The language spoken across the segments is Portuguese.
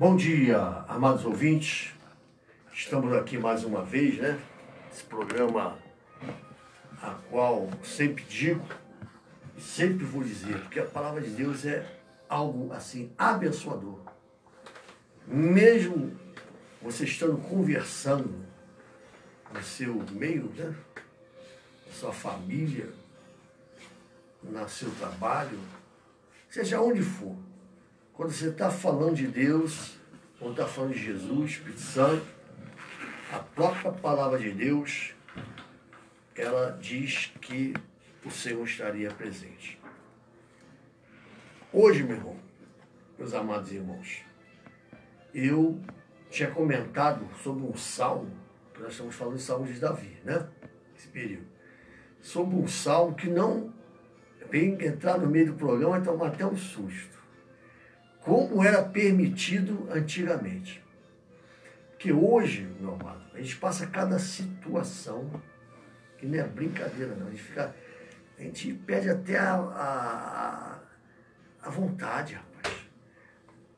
Bom dia, amados ouvintes. Estamos aqui mais uma vez, né? Esse programa a qual sempre digo e sempre vou dizer, porque a palavra de Deus é algo assim abençoador. Mesmo você estando conversando no seu meio, né? Na sua família, no seu trabalho, seja onde for. Quando você está falando de Deus, quando está falando de Jesus, Espírito Santo, a própria palavra de Deus, ela diz que o Senhor estaria presente. Hoje, meu irmão, meus amados irmãos, eu tinha comentado sobre um salmo, que nós estamos falando de Salmo de Davi, né? Esse período. Sobre um salmo que não vem entrar no meio do programa e tomar até um susto. Como era permitido antigamente. Porque hoje, meu amado, a gente passa cada situação, que não é brincadeira não, a gente perde até a vontade, rapaz.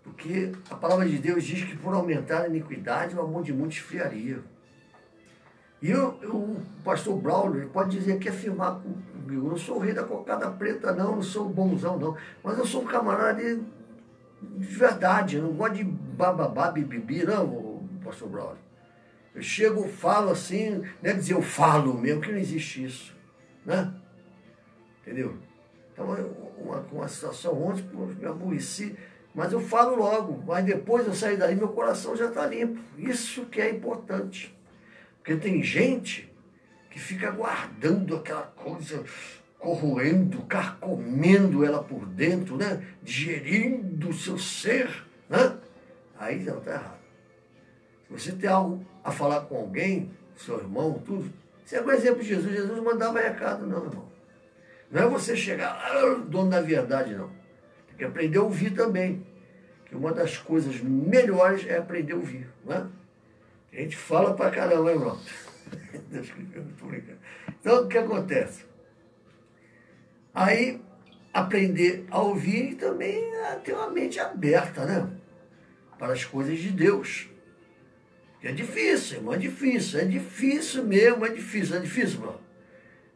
Porque a palavra de Deus diz que por aumentar a iniquidade, o amor de muitos esfriaria. E o pastor Braulio, ele pode dizer que afirmar comigo, eu não sou o rei da cocada preta não sou o bonzão não, mas eu sou um camarada de verdade, eu não gosto de bababá, bibibi, não, pastor Braulio. Eu chego, falo assim, não é dizer eu falo mesmo, que não existe isso, né? Entendeu? Então, uma situação ontem, me aborreci, mas eu falo logo, mas depois eu sair daí, meu coração já está limpo. Isso que é importante. Porque tem gente que fica guardando aquela coisa, corroendo, carcomendo ela por dentro, né? Digerindo o seu ser, né? Aí não está errado. Se você tem algo a falar com alguém, seu irmão, tudo, você é o exemplo de Jesus. Jesus não mandava recado, não, irmão. Não é você chegar lá, dono da verdade, não. Tem que aprender a ouvir também. Que uma das coisas melhores é aprender a ouvir, né? A gente fala pra caramba, hein, irmão? Então, o que acontece? Aí, aprender a ouvir e também a ter uma mente aberta, né? Para as coisas de Deus. É difícil, irmão, é difícil mesmo, é difícil, irmão.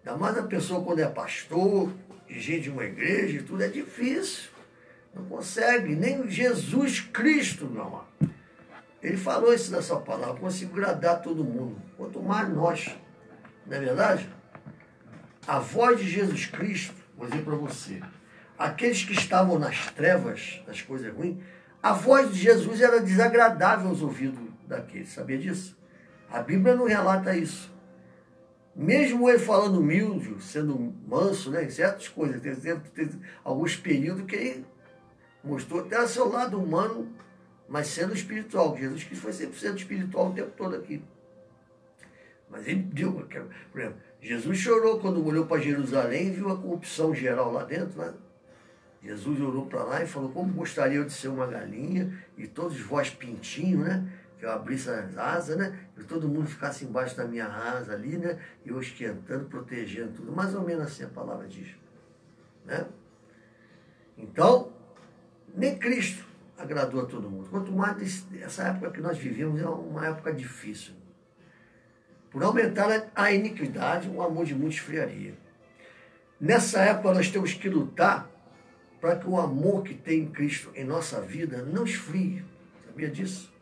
Ainda mais a pessoa quando é pastor, dirigente de uma igreja e tudo, é difícil. Não consegue, nem Jesus Cristo, meu amado. Ele falou isso nessa palavra, consigo agradar todo mundo, quanto mais nós. Não é verdade? A voz de Jesus Cristo, vou dizer para você, aqueles que estavam nas trevas, das coisas ruins, a voz de Jesus era desagradável aos ouvidos daqueles, sabia disso? A Bíblia não relata isso. Mesmo ele falando humilde, sendo manso, né, em certas coisas, teve alguns períodos que ele mostrou até o seu lado humano, mas sendo espiritual. Jesus Cristo foi 100% espiritual o tempo todo aqui. Mas ele deu, por exemplo, Jesus chorou quando olhou para Jerusalém e viu a corrupção geral lá dentro, né? Jesus olhou para lá e falou, como gostaria eu de ser uma galinha e todos vós pintinhos, né? Que eu abrisse as asas, né? E todo mundo ficasse embaixo da minha asa ali, né? E eu esquentando, protegendo tudo. Mais ou menos assim a palavra diz, né? Então, nem Cristo agradou a todo mundo. Quanto mais essa época que nós vivemos é uma época difícil. Por aumentar a iniquidade, o amor de muitos esfriaria. Nessa época nós temos que lutar para que o amor que tem em Cristo em nossa vida não esfrie. Sabia disso?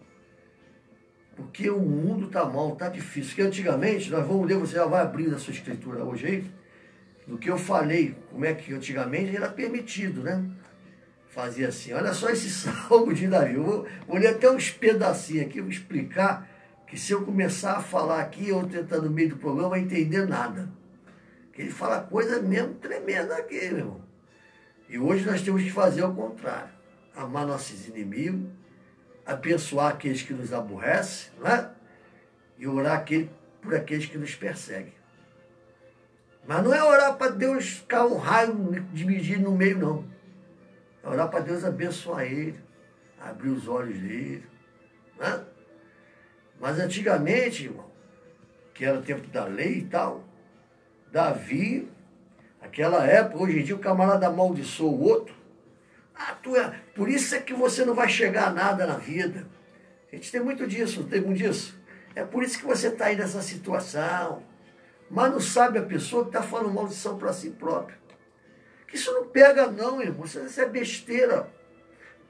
Porque o mundo está mal, está difícil. Porque antigamente, nós vamos ler, você já vai abrir a sua escritura hoje aí, do que eu falei, como é que antigamente era permitido, né? Fazia assim, olha só esse salmo de Davi. Eu vou ler até uns pedacinhos aqui, vou explicar que se eu começar a falar aqui, eu tentar no meio do programa, não vai entender nada. Porque ele fala coisa mesmo tremenda aqui, meu irmão. E hoje nós temos que fazer o contrário. Amar nossos inimigos, abençoar aqueles que nos aborrecem, né? E orar por aqueles que nos perseguem. Mas não é orar para Deus ficar um raio dividido no meio, não. É orar para Deus abençoar ele, abrir os olhos dele, né? Mas antigamente, irmão, que era o tempo da lei e tal, Davi, aquela época, hoje em dia o camarada amaldiçoou o outro, Por isso é que você não vai chegar a nada na vida. A gente tem muito disso, não tem muito disso? É por isso que você está aí nessa situação. Mas não sabe a pessoa que está falando maldição para si próprio. Que isso não pega não, irmão. Isso é besteira.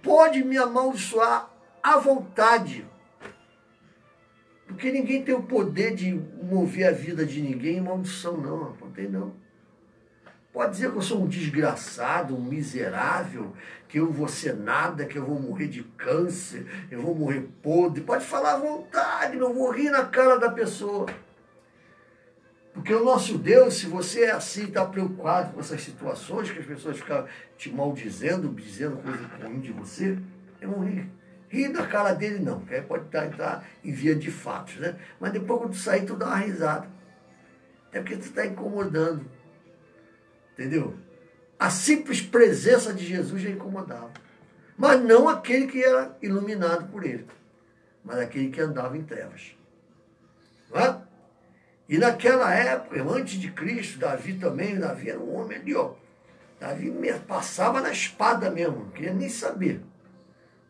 Pode me amaldiçoar à vontade. Porque ninguém tem o poder de mover a vida de ninguém em maldição, não. Não tem, não. Pode dizer que eu sou um desgraçado, um miserável, que eu vou ser nada, que eu vou morrer de câncer, eu vou morrer podre. Pode falar à vontade, não vou rir na cara da pessoa. Porque o nosso Deus, se você é assim, está preocupado com essas situações, que as pessoas ficam te maldizendo, dizendo coisa ruim de você, eu não ri. Rir na cara dele não, porque aí pode estar em via de fatos, né? Mas depois quando tu sair, tu dá uma risada. É porque tu está incomodando. Entendeu? A simples presença de Jesus já incomodava. Mas não aquele que era iluminado por ele, mas aquele que andava em trevas. Não é? E naquela época, antes de Cristo, Davi também, Davi era um homem ali, ó. Davi passava na espada mesmo, não queria nem saber.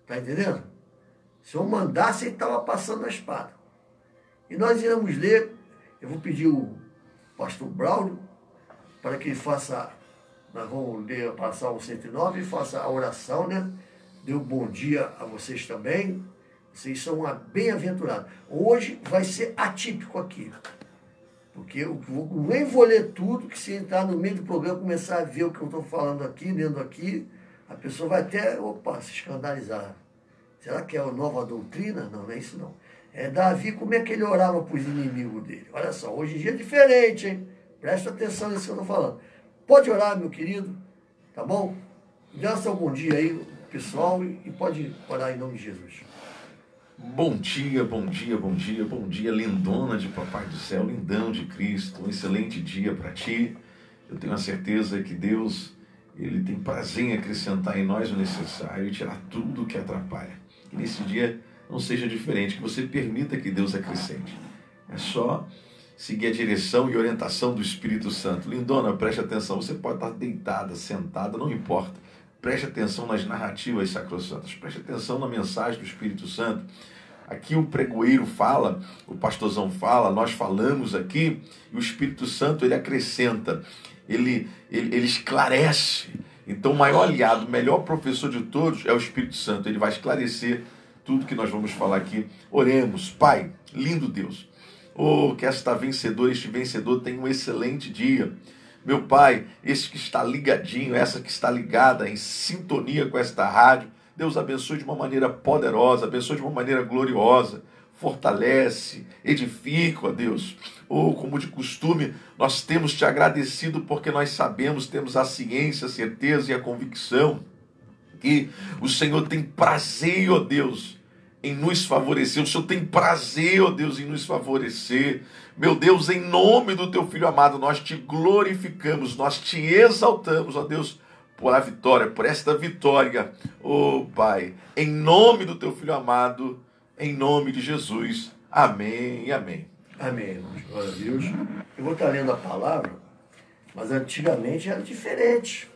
Está entendendo? Se eu mandasse, ele estava passando na espada. E nós iremos ler, eu vou pedir o pastor Braulio para que ele faça, nós vamos ler, passar o 109 e faça a oração, né? Dê um bom dia a vocês também. Vocês são bem-aventurados. Hoje vai ser atípico aqui. Porque eu nem vou ler tudo, que se entrar no meio do programa, começar a ver o que eu estou falando aqui, lendo aqui, a pessoa vai até, se escandalizar. Será que é a nova doutrina? Não, não é isso não. É Davi, como é que ele orava para os inimigos dele? Olha só, hoje em dia é diferente, hein? Presta atenção nisso que eu estou falando. Pode orar, meu querido, tá bom? Dá seu bom dia aí, pessoal, e pode orar em nome de Jesus. Bom dia, bom dia, bom dia, bom dia, lindona de Papai do Céu, lindão de Cristo, um excelente dia para ti. Eu tenho a certeza que Deus, Ele tem prazer em acrescentar em nós o necessário e tirar tudo o que atrapalha. Que nesse dia não seja diferente, que você permita que Deus acrescente. É só seguir a direção e orientação do Espírito Santo. Lindona, preste atenção, você pode estar deitada, sentada, não importa. Preste atenção nas narrativas sacrossantas, preste atenção na mensagem do Espírito Santo. Aqui o pregoeiro fala, o pastorzão fala, nós falamos aqui, e o Espírito Santo ele acrescenta, ele esclarece. Então o maior aliado, o melhor professor de todos é o Espírito Santo. Ele vai esclarecer tudo que nós vamos falar aqui. Oremos. Pai, lindo Deus, que este vencedor tenha um excelente dia. Meu Pai, esse que está ligadinho, essa que está ligada em sintonia com esta rádio, Deus abençoe de uma maneira poderosa, abençoe de uma maneira gloriosa, fortalece, edifica, ó Deus. Como de costume, nós temos te agradecido porque nós sabemos, temos a ciência, a certeza e a convicção que o Senhor tem prazer, ó Deus, em nos favorecer. O Senhor tem prazer, ó Deus, em nos favorecer. Meu Deus, em nome do teu Filho amado, nós te glorificamos, nós te exaltamos, ó Deus, por a vitória, por esta vitória, ó Pai, em nome do teu Filho amado, em nome de Jesus. Amém e amém. Amém, irmãos. Glória a Deus. Eu vou estar lendo a palavra, mas antigamente era diferente.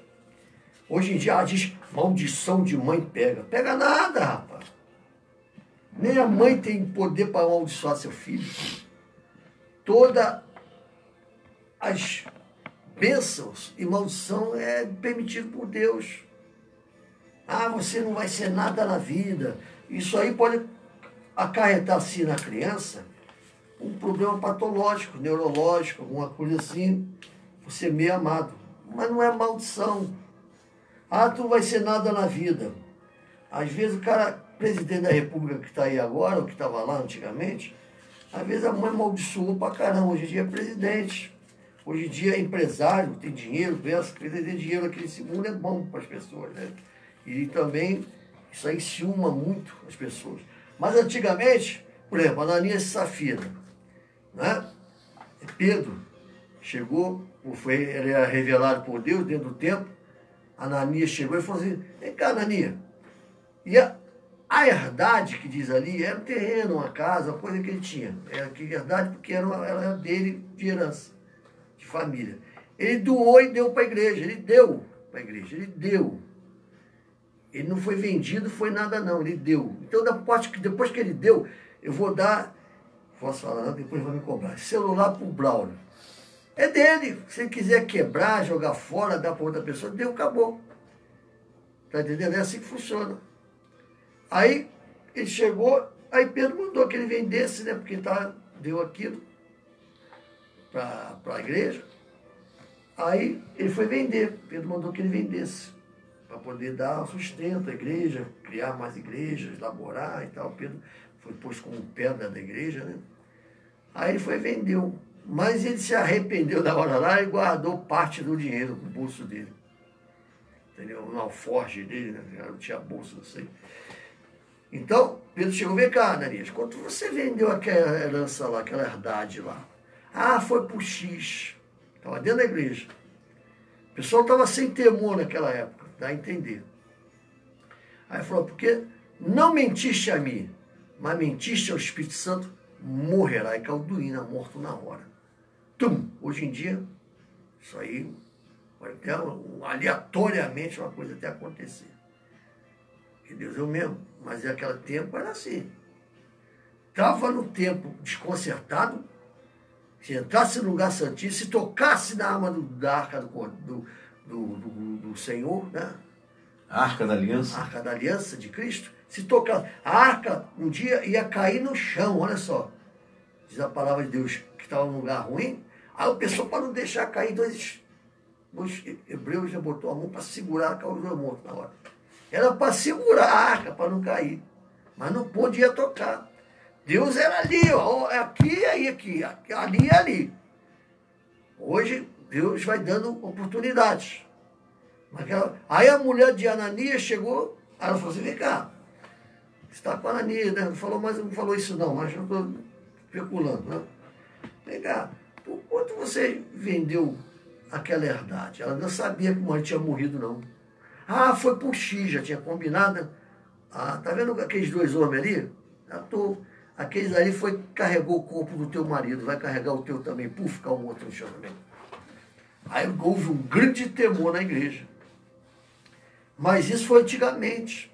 Hoje em dia diz, maldição de mãe pega. Pega nada, rapaz. Nem a mãe tem poder para amaldiçoar seu filho. Todas as bênçãos e maldição é permitido por Deus. Você não vai ser nada na vida. Isso aí pode acarretar, assim, na criança, um problema patológico, neurológico, alguma coisa assim, por ser meio amado. Mas não é maldição. Tu não vai ser nada na vida. Às vezes o cara, presidente da república que está aí agora, ou que estava lá antigamente, às vezes a mãe amaldiçoou pra caramba. Hoje em dia é presidente. Hoje em dia é empresário, tem dinheiro, pensa que ter dinheiro aqui nesse mundo é bom para as pessoas, né? E também isso aí ciúma muito as pessoas. Mas antigamente, por exemplo, Ananias e Safira, né? Pedro chegou, ele era revelado por Deus dentro do templo. Ananias chegou e falou assim, vem cá, Ananias. E a herdade que diz ali era um terreno, uma casa, uma coisa que ele tinha. Era que herdade porque era dele de herança, de família. Ele doou e deu para a igreja. Ele deu para a igreja, ele deu. Ele não foi vendido, foi nada não, ele deu. Então, depois que ele deu, eu vou dar, posso falar não, depois vai me cobrar, celular para o Braulio. É dele. Se ele quiser quebrar, jogar fora, dar para outra pessoa, deu, acabou. Está entendendo? É assim que funciona. Aí, ele chegou, aí Pedro mandou que ele vendesse, né? Porque deu aquilo para a igreja. Aí, ele foi vender. Pedro mandou que ele vendesse, para poder dar sustento à igreja, criar mais igrejas, elaborar e tal. Pedro foi posto como pedra da igreja, né? Aí ele foi e vendeu. Mas ele se arrependeu da hora lá e guardou parte do dinheiro no bolso dele. Entendeu? No alforje dele, né? Não tinha bolsa, não sei. Então, Pedro chegou, vem cá, Ananias, quando você vendeu aquela herança lá, aquela herdade lá? Ah, foi por X. Estava dentro da igreja. O pessoal estava sem temor naquela época, dá a entender. Aí falou, porque não mentiste a mim, mas mentiste ao Espírito Santo, morrerá. E caiu doína, morto na hora. Tum! Hoje em dia, isso aí, pode até, aleatoriamente, uma coisa até acontecer. Que Deus é o mesmo. Mas naquele tempo era assim. Estava no tempo desconcertado, se entrasse no lugar santíssimo, se tocasse na arma da arca do Senhor, né? A arca da aliança. A arca da aliança de Cristo, se tocasse. A arca um dia ia cair no chão, olha só. Diz a palavra de Deus que estava num lugar ruim. Aí o pessoal, para não deixar cair, dois hebreus já botou a mão para segurar, caiu os dois mortos na hora. Era para segurar a arca, para não cair. Mas não podia tocar. Deus era ali, ó, aqui, aí, aqui, ali e ali. Hoje, Deus vai dando oportunidades. Aí a mulher de Ananias chegou, aí ela falou assim, vem cá, você está com Ananias, né? Não falou isso não, mas eu estou especulando, né? Vem cá, por quanto você vendeu aquela herdade? Ela não sabia que o marido tinha morrido, não. Ah, foi por X, já tinha combinado. Ah, tá vendo aqueles dois homens ali? Aqueles ali carregou o corpo do teu marido, vai carregar o teu também. Puf, ficar um outro no chão também. Aí houve um grande temor na igreja. Mas isso foi antigamente.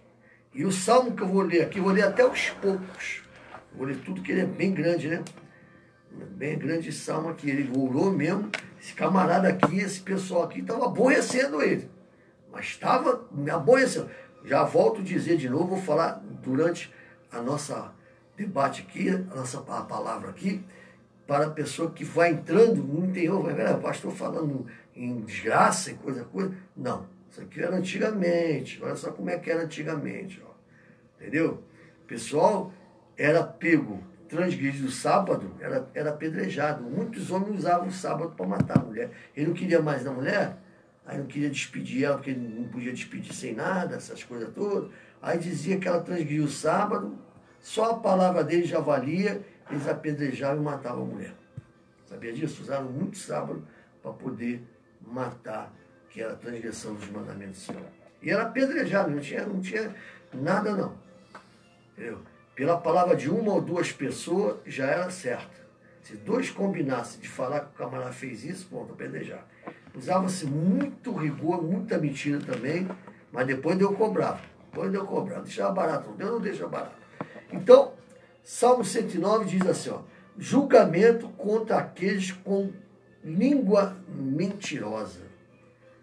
E o salmo que eu vou ler aqui, eu vou ler até aos poucos. Eu vou ler tudo, que ele é bem grande, né? Bem grande esse salmo aqui. Ele orou mesmo. Esse camarada aqui, esse pessoal aqui, estava aborrecendo ele. Mas estava me aborrecendo. Já volto a dizer de novo, vou falar durante a nossa debate aqui, a palavra aqui, para a pessoa que vai entrando no interior, vai ver, o pastor falando em desgraça, em coisa. Não, isso aqui era antigamente, olha só como é que era antigamente, ó. Entendeu? O pessoal era pego, transgredido o sábado, era apedrejado. Muitos homens usavam o sábado para matar a mulher. Ele não queria mais da mulher, aí não queria despedir ela, porque não podia despedir sem nada, essas coisas todas. Aí dizia que ela transgrediu o sábado, só a palavra dele já valia, eles apedrejavam e matavam a mulher. Sabia disso? Usaram muito sábado para poder matar, que era a transgressão dos mandamentos do Senhor. E era apedrejado, não tinha nada não. Entendeu? Pela palavra de uma ou duas pessoas, já era certo. Se dois combinassem de falar que o camarada fez isso, pronto, apedrejar. Usava-se muito rigor, muita mentira também, mas depois Deus cobrava. Deixava barato, Deus não deixa barato. Então, Salmo 109 diz assim, ó, julgamento contra aqueles com língua mentirosa.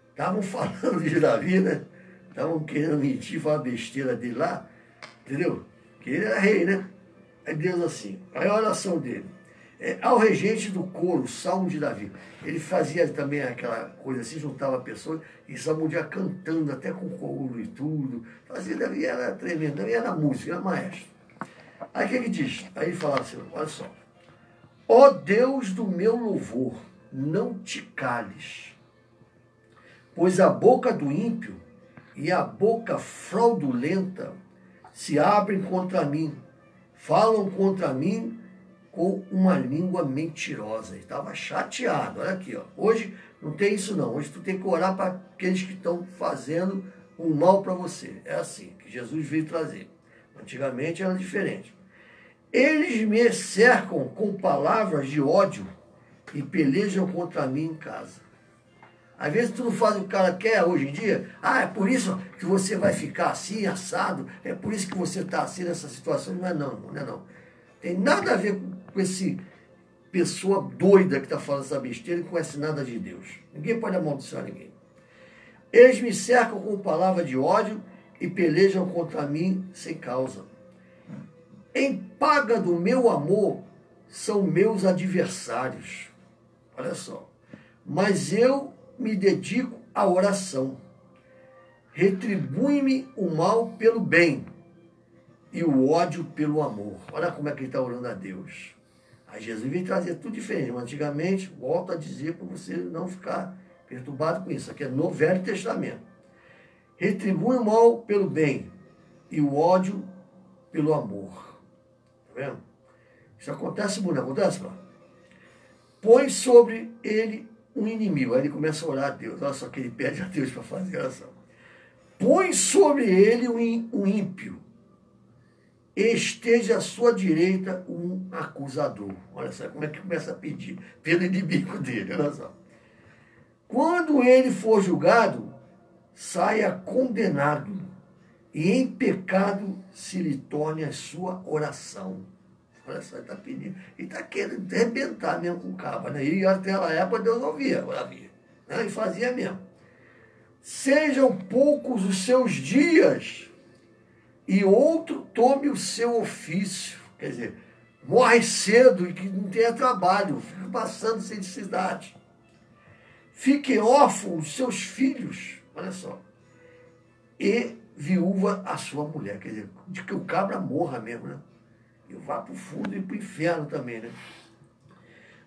Estavam falando de Davi, né? Estavam querendo mentir, falar besteira dele lá, entendeu? Que ele era rei, né? Aí Deus assim, aí a oração dele. Ao regente do coro, Salmo de Davi. Ele fazia também aquela coisa assim, juntava pessoas e salmodia cantando, até com coro e tudo. Fazia, Davi era tremendo, Davi era músico, era maestro. Aí o que ele diz? Aí ele fala assim, olha só. Ó Deus do meu louvor, não te cales, pois a boca do ímpio e a boca fraudulenta se abrem contra mim, falam contra mim com uma língua mentirosa. Ele estava chateado, olha aqui, ó. Hoje não tem isso não, hoje tu tem que orar para aqueles que estão fazendo um mal para você. É assim que Jesus veio trazer. Antigamente era diferente. Eles me cercam com palavras de ódio e pelejam contra mim em casa. Às vezes tu não faz o que o cara quer hoje em dia. Ah, é por isso que você vai ficar assim, assado. É por isso que você está assim nessa situação. Não é não, não é não. Tem nada a ver com esse pessoa doida que está falando essa besteira e não conhece nada de Deus. Ninguém pode amaldiçoar ninguém. Eles me cercam com palavra de ódio e pelejam contra mim sem causa. Em paga do meu amor são meus adversários. Olha só. Mas eu me dedico à oração. Retribui-me o mal pelo bem e o ódio pelo amor. Olha como é que ele está orando a Deus. Aí Jesus vem trazer tudo diferente. Mas antigamente, volto a dizer para você não ficar perturbado com isso. Aqui é no Velho Testamento. Retribui o mal pelo bem e o ódio pelo amor. Está vendo? Isso acontece muito, não acontece, não? Põe sobre ele um inimigo. Aí ele começa a orar a Deus. Olha só que ele pede a Deus para fazer a oração. Põe sobre ele um ímpio. Esteja à sua direita um acusador. Olha só como é que começa a pedir pelo inimigo dele. Olha só. Quando ele for julgado, saia condenado, e em pecado se lhe torne a sua oração. Olha só, ele está pedindo. Ele está querendo arrebentar mesmo com o cabo. Né? E até aquela época Deus ouvia. Né? E fazia mesmo. Sejam poucos os seus dias, e outro tome o seu ofício. Quer dizer, morre cedo e que não tenha trabalho, fica passando sem necessidade. Fiquem órfãos os seus filhos, olha só, e viúva a sua mulher. Quer dizer, de que o cabra morra mesmo, né? E vá para o fundo e para o inferno também, né?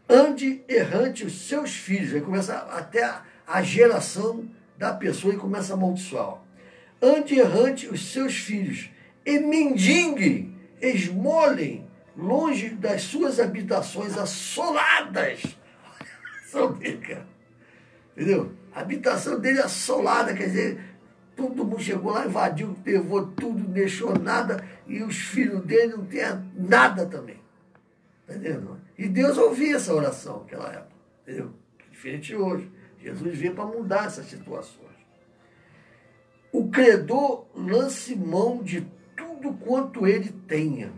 Ande errante os seus filhos. Aí começa até a geração da pessoa e começa a amaldiçoar. Ande errante os seus filhos e mendigue, esmolem longe das suas habitações assoladas. São dele, cara. Entendeu? A habitação dele é assolada, quer dizer, todo mundo chegou lá, invadiu, levou tudo, não deixou nada, e os filhos dele não tinham nada também. Entendeu? E Deus ouvia essa oração naquela época. Entendeu? Diferente de hoje. Jesus veio para mudar essas situações. O credor lance mão de tudo quanto ele tenha,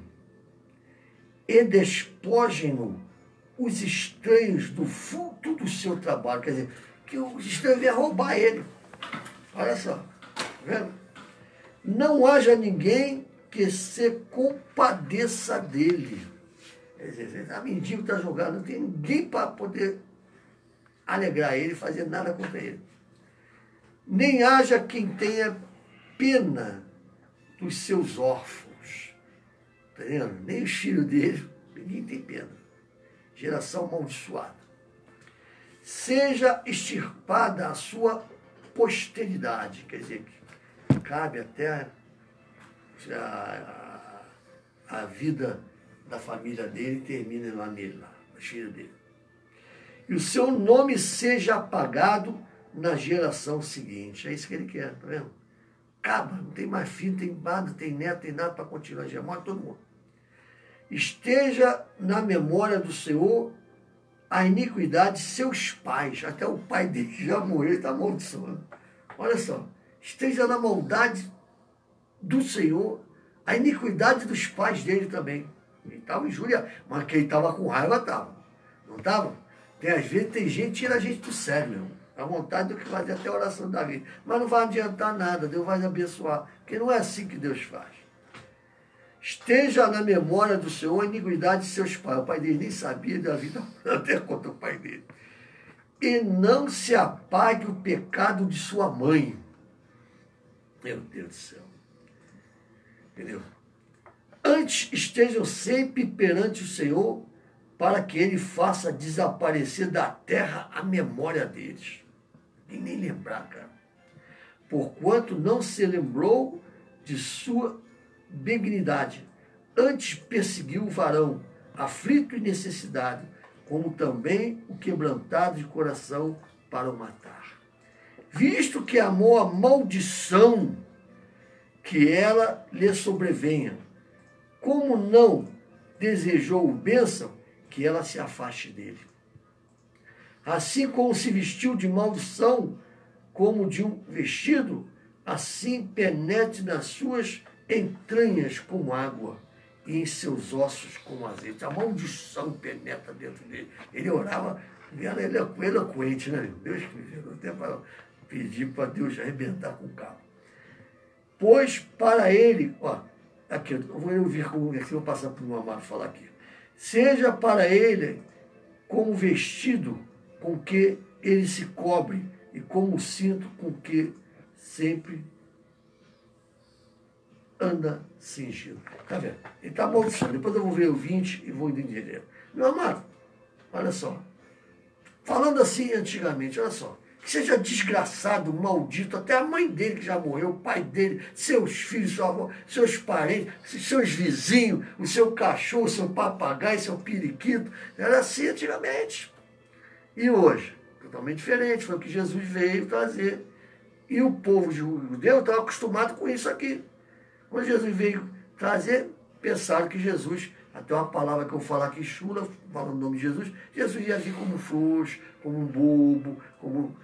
e despojem-no os estranhos do fruto do seu trabalho. Quer dizer, que os estranhos iam roubar ele. Olha só, tá vendo? Não haja ninguém que se compadeça dele. Quer dizer, a mendigo está jogado, não tem ninguém para poder alegrar ele, fazer nada contra ele. Nem haja quem tenha pena dos seus órfãos. Está vendo? Nem os filhos dele, ninguém tem pena. Geração amaldiçoada. Seja extirpada a sua posteridade, quer dizer, que cabe até a vida da família dele e termina lá nele, lá, no filho dele. E o seu nome seja apagado na geração seguinte. É isso que ele quer, tá vendo? Acaba, não tem mais filho, tem nada, tem neto, tem nada para continuar, já morre todo mundo. Esteja na memória do Senhor a iniquidade de seus pais. Até o pai dele que já morreu, está amaldiçoando. Olha só, esteja na maldade do Senhor a iniquidade dos pais dele também. Ele estava injuriado, mas quem estava com raiva estava. Não estava? Às vezes tem gente que tira a gente do sério, meu. A vontade do que fazer até a oração da vida. Mas não vai adiantar nada, Deus vai abençoar. Porque não é assim que Deus faz. Esteja na memória do Senhor a iniquidade de seus pais. O pai dele nem sabia da vida, até contra o pai dele. E não se apague o pecado de sua mãe. Meu Deus do céu. Entendeu? Antes estejam sempre perante o Senhor, para que ele faça desaparecer da terra a memória deles. E nem lembrar, cara. Porquanto não se lembrou de sua benignidade, antes perseguiu o varão, aflito e necessidade, como também o quebrantado de coração para o matar. Visto que amou a maldição, que ela lhe sobrevenha, como não desejou bênção, que ela se afaste dele. Assim como se vestiu de maldição, como de um vestido, assim penetre nas suas entranhas como água e em seus ossos como azeite. A maldição penetra dentro dele. Ele orava, era eloquente, né? Deus que me viu, até para pedir para Deus arrebentar com o carro. Pois para ele, ó, aqui, eu vou ouvir como aqui, vou passar para o meu amado falar aqui. Seja para ele como vestido com que ele se cobre e como cinto com que sempre anda cingido. Tá vendo? Ele está amaldiçoando. Depois eu vou ver o 20 e vou entender. Meu amado, olha só. Falando assim antigamente, olha só. Que seja desgraçado, maldito, até a mãe dele que já morreu, o pai dele, seus filhos, sua avó, seus parentes, seus vizinhos, o seu cachorro, o seu papagaio, seu periquito. Era assim antigamente. E hoje? Totalmente diferente. Foi o que Jesus veio trazer. E o povo judeu estava acostumado com isso aqui. Quando Jesus veio trazer, pensaram que Jesus, até uma palavra que eu vou falar aqui, chula, falando o nome de Jesus, Jesus ia vir como frouxo, como um bobo, como...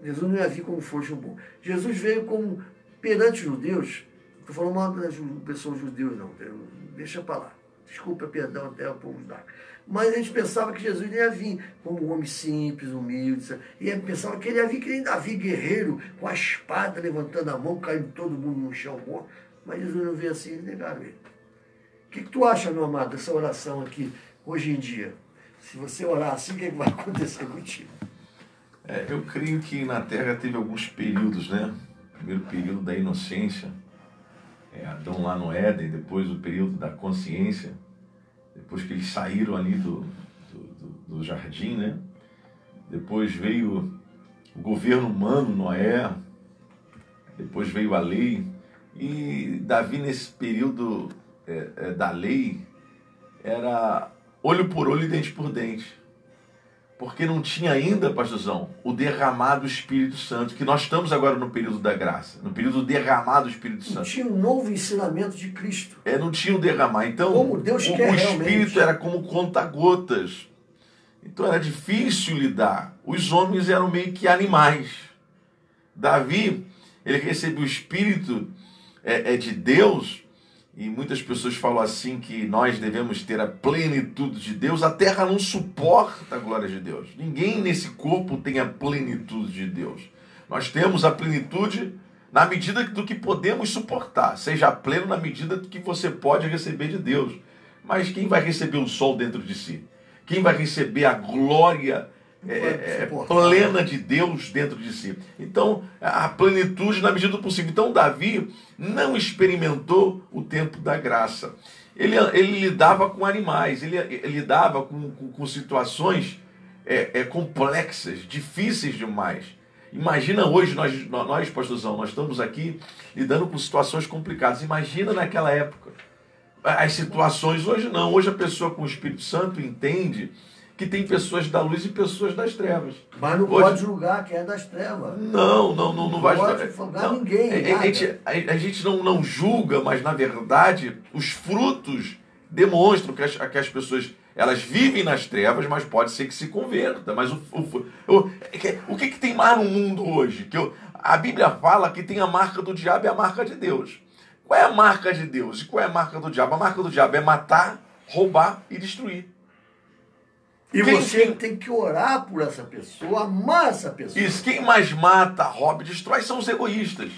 Jesus não ia vir como frouxo, um bobo. Jesus veio como, perante os judeus, estou falando mal das pessoas judeus, não, deixa para lá. Desculpa, perdão até o povo judaico. Mas a gente pensava que Jesus ia vir como um homem simples, humilde, e pensava que ele ia vir que nem Davi, guerreiro, com a espada, levantando a mão, caindo todo mundo no chão morto. Mas Jesus não veio assim, eles negaram ele. O que tu acha, meu amado, dessa oração aqui, hoje em dia? Se você orar assim, o que vai acontecer contigo? Eu creio que na Terra teve alguns períodos, né? O primeiro período da inocência, Adão lá no Éden, depois o período da consciência, depois que eles saíram ali do jardim, né? Depois veio o governo humano, Noé, depois veio a lei, e Davi nesse período da lei era olho por olho e dente por dente, porque não tinha ainda, pastorzão, o derramado do Espírito Santo, que nós estamos agora no período da graça, no período do derramado do Espírito Santo. Não tinha um novo ensinamento de Cristo. Não tinha o derramar. Então, como Deus quer o Espírito realmente. era como conta-gotas. Então era difícil lidar. Os homens eram meio que animais. Davi, ele recebeu o Espírito de Deus, e muitas pessoas falam assim que nós devemos ter a plenitude de Deus. A terra não suporta a glória de Deus. Ninguém nesse corpo tem a plenitude de Deus. Nós temos a plenitude na medida do que podemos suportar. Seja pleno na medida do que você pode receber de Deus. Mas quem vai receber o sol dentro de si? Quem vai receber a glória plena de Deus dentro de si? Então, a plenitude na medida do possível. Então, Davi não experimentou o tempo da graça. Ele lidava com animais, ele lidava com situações complexas, difíceis demais. Imagina hoje, nós, pastorzão, nós estamos aqui lidando com situações complicadas. Imagina naquela época. As situações, hoje não. Hoje a pessoa com o Espírito Santo entende que tem pessoas da luz e pessoas das trevas. Mas não pode julgar quem é das trevas. Não vai julgar ninguém. A gente não julga, mas na verdade os frutos demonstram que as pessoas elas vivem nas trevas, mas pode ser que se converta. Mas o que tem mais no mundo hoje? A Bíblia fala que tem a marca do diabo e a marca de Deus. Qual é a marca de Deus e qual é a marca do diabo? A marca do diabo é matar, roubar e destruir. E você tem que orar por essa pessoa, amar essa pessoa. Isso, quem mais mata, rouba e destrói são os egoístas.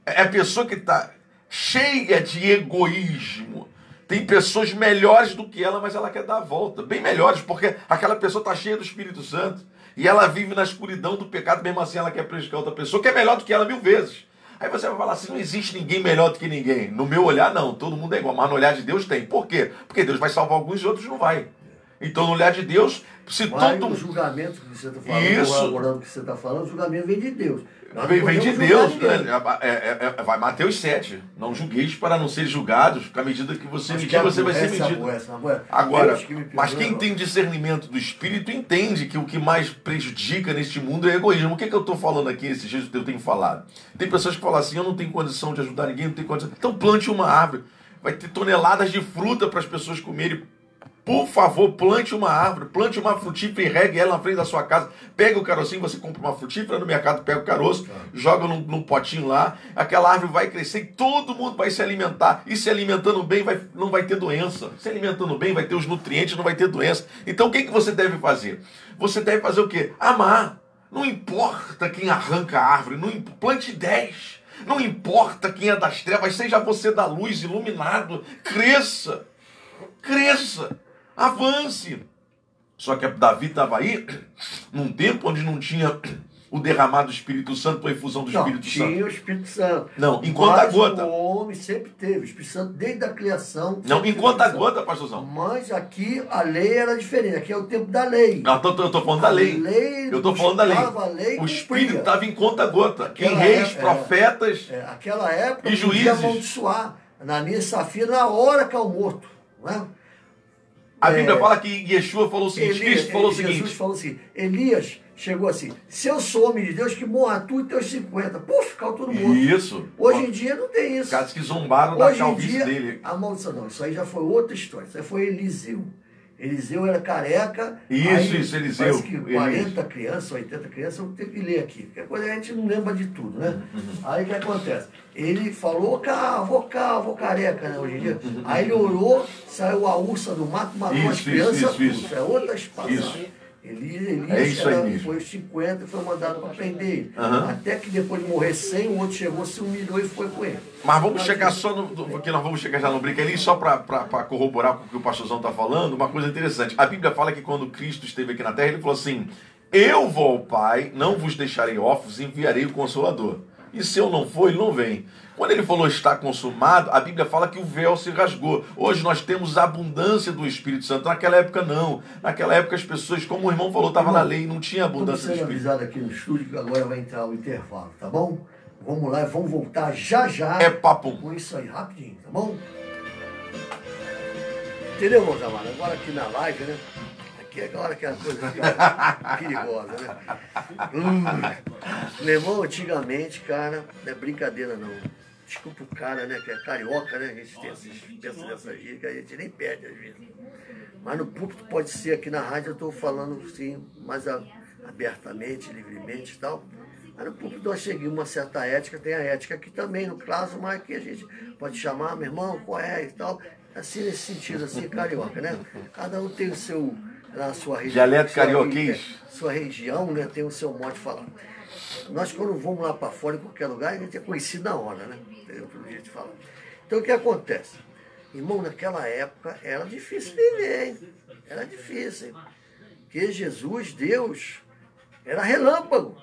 É a pessoa que está cheia de egoísmo. Tem pessoas melhores do que ela, mas ela quer dar a volta. Bem melhores, porque aquela pessoa está cheia do Espírito Santo e ela vive na escuridão do pecado, mesmo assim ela quer prejudicar outra pessoa, que é melhor do que ela 1000 vezes. Aí você vai falar assim, não existe ninguém melhor do que ninguém. No meu olhar, não. Todo mundo é igual. Mas no olhar de Deus tem. Por quê? Porque Deus vai salvar alguns e outros não vai. Então, no olhar de Deus, se todo... O julgamento que você está falando, isso, que você está falando, o julgamento vem de Deus. Vem de Deus, né? Vai Mateus 7. Não julgueis para não ser julgados. À medida que você medir, você vai ser medido. Agora, mas quem tem discernimento do Espírito entende que o que mais prejudica neste mundo é egoísmo. O que eu estou falando aqui esses dias que eu tenho falado? Tem pessoas que falam assim, eu não tenho condição de ajudar ninguém, não tenho condição. Então plante uma árvore. Vai ter toneladas de fruta para as pessoas comerem Por favor, plante uma árvore, plante uma frutífera e regue ela na frente da sua casa. Pega o carocinho, você compra uma frutífera no mercado, pega o caroço, joga num potinho lá, aquela árvore vai crescer e todo mundo vai se alimentar. E se alimentando bem, não vai ter doença. Se alimentando bem, vai ter os nutrientes, não vai ter doença. Então o que você deve fazer? Você deve fazer o quê? Amar. Não importa quem arranca a árvore, plante 10. Não importa quem é das trevas, seja você da luz, iluminado. Cresça. Cresça. Avance. Só que Davi estava aí num tempo onde não tinha o derramado do Espírito Santo, a efusão do Espírito Santo. Tinha o Espírito Santo. Não, em conta-gota. O homem sempre teve o Espírito Santo desde a criação. Não, em conta-gota, pastorzão. Mas aqui a lei era diferente. Aqui é o tempo da lei. Não, eu estou falando da lei. Eu estou falando da lei. O Espírito estava em conta-gota. Em reis, profetas aquela época e juízes. Podia amaldiçoar. Ananias e Safira na hora que é o morto. Não é? A Bíblia fala que Yeshua falou o seguinte, Cristo falou o seguinte. Jesus falou assim, Elias chegou assim, se eu sou homem de Deus, que morra tu e teus 50. Puf, ficou todo mundo. Isso. Hoje em dia não tem isso. Caras que zombaram da calvície dele. A maldição não, isso aí já foi outra história. Isso aí foi Eliseu. Eliseu era careca. Isso, Eliseu. Parece que 40 crianças, 80 crianças, eu tenho que ler aqui. Porque coisa a gente não lembra de tudo, né? Aí o que acontece? Ele falou, vou careca, né, hoje em dia. Aí ele orou, saiu a ursa do mato, matou as crianças tudo. Isso é outra passagens. Elias foi os 50 e foi mandado para prender ele. Até que depois de morrer 100, o outro chegou, se humilhou e foi com ele. Mas vamos chegar só no... Porque nós vamos chegar já no brinco ali, só para corroborar com o que o pastorzão está falando, uma coisa interessante. A Bíblia fala que quando Cristo esteve aqui na terra, ele falou assim, eu vou ao Pai, não vos deixarei órfãos, enviarei o Consolador. E se eu não for, ele não vem. Quando ele falou está consumado, a Bíblia fala que o véu se rasgou. Hoje nós temos a abundância do Espírito Santo. Naquela época não. Naquela época as pessoas, como o irmão falou, estava na lei, não tinha abundância do Espírito. Estou sendo avisado aqui no estúdio que agora vai entrar o intervalo, tá bom? Vamos lá e vamos voltar já. É papo. Com isso aí, rapidinho, tá bom? Entendeu, meus amados? Agora aqui na live, né? Aqui é agora que a coisa fica perigosa, né? Meu irmão, antigamente, cara, não é brincadeira não. Desculpa o cara, né? Que é carioca, né? A gente tem essas peças dessas gírias que a gente nem perde às vezes. Mas no púlpito pode ser, aqui na rádio eu estou falando assim, mais abertamente, livremente e tal. Mas no púlpito nós seguimos uma certa ética, tem a ética aqui também, no caso, mas que a gente pode chamar, meu irmão, qual é e tal. Assim, nesse sentido, assim, carioca, né? Cada um tem o seu, na sua região. Dialeto carioquês. Sua região, né? Tem o seu modo de falar. Nós, quando vamos lá para fora, em qualquer lugar, a gente é conhecido na hora, né? Entendeu? Pelo jeito de falar. Então, o que acontece? Irmão, naquela época, era difícil viver, hein? Era difícil, hein? Porque Jesus, Deus, era relâmpago.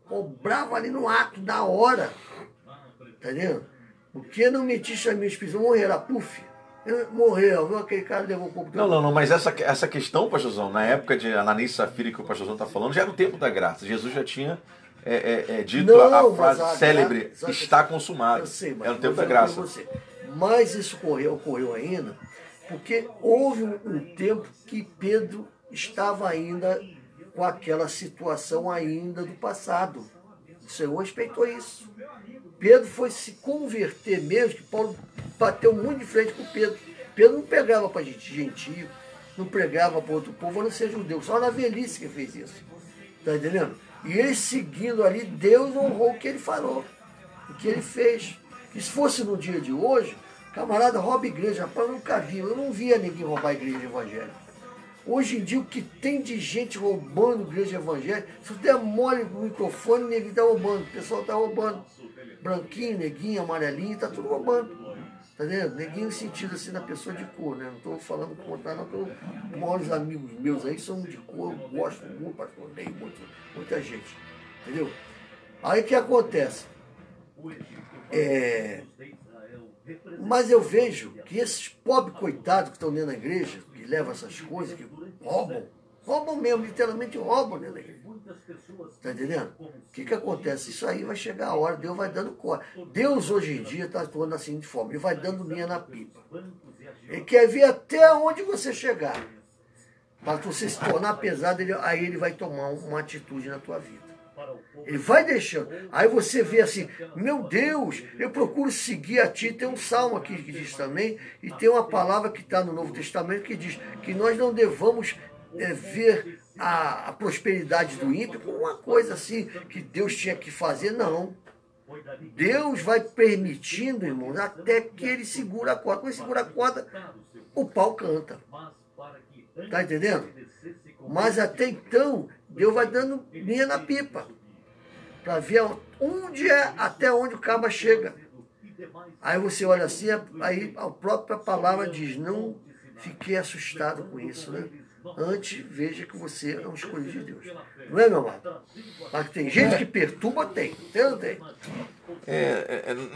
Cobrava ali no ato, na hora. Entendeu? Porque não metiste a minha espírito, morrerá, puf. Morreu, viu? Aquele cara levou o corpo do... Não, mas essa questão, pastorzão, na época de Ananias e Safira que o pastorzão está falando, já era o tempo da graça. Jesus já tinha dito a frase célebre, está consumado. Eu sei, mas era o tempo da graça. Mas isso ocorreu ainda, porque houve um tempo que Pedro estava ainda com aquela situação ainda do passado. O Senhor respeitou isso. Pedro foi se converter mesmo, que Paulo bateu muito de frente com Pedro. Pedro não pregava para gente gentio, não pregava para outro povo, a não ser judeu. Só na velhice que fez isso. Está entendendo? E ele seguindo ali, Deus honrou o que ele falou, o que ele fez. E se fosse no dia de hoje, camarada rouba igreja. Rapaz, eu nunca vi, eu não via ninguém roubar igreja evangélica. Hoje em dia, o que tem de gente roubando igreja evangélica, se você der mole no microfone, o neguinho está roubando, o pessoal está roubando. Branquinho, neguinho, amarelinho, está tudo roubando. Tá vendo? Neguinho sentido assim na pessoa de cor, né? Não estou falando contra, não. Os maiores amigos meus aí são de cor, eu gosto muito, pastor, odeio muita gente. Entendeu? Aí o que acontece? Mas eu vejo que esses pobres coitados que estão dentro da igreja, que levam essas coisas, que roubam mesmo, literalmente roubam dentro da igreja. Está entendendo? O que acontece? Isso aí vai chegar a hora, Deus vai dando corda. Deus hoje em dia está atuando da seguinte forma, ele vai dando linha na pipa. Ele quer ver até onde você chegar. Para você se tornar pesado, aí ele vai tomar uma atitude na tua vida. Ele vai deixando. Aí você vê assim, meu Deus, eu procuro seguir a ti. Tem um salmo aqui que diz também, e tem uma palavra que está no Novo Testamento que diz que nós não devamos ver a prosperidade do ímpio como uma coisa assim que Deus tinha que fazer, não. Deus vai permitindo, irmãos, até que ele segura a corda. Quando ele segura a corda, o pau canta. Está entendendo? Mas até então, Deus vai dando linha na pipa, para ver até onde o cabo chega. Aí você olha assim, aí a própria palavra diz, não fiquei assustado com isso, né? Antes, veja que você é um escolhido de Deus. Não é, meu amado? Mas tem gente que perturba, tem. Tem ou não tem?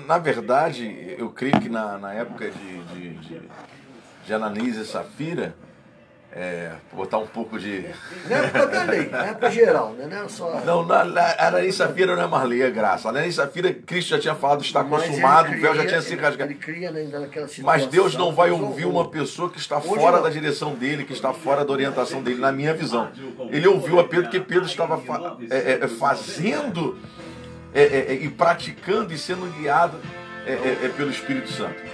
Na verdade, eu creio que na época de Ananias e Safira, botar um pouco de... Na época da lei, na época geral, né? Não, só... Não, Ananias e Safira não é mais lei, é graça. Ananias e Safira, Cristo já tinha falado, está consumado, o véu já tinha se rasgado. Ele cria ainda naquela situação. Mas Deus não vai ouvir uma pessoa que está fora da direção dele, que está fora da orientação dele, na minha visão. Ele ouviu a Pedro, que Pedro estava fazendo e praticando e sendo guiado pelo Espírito Santo.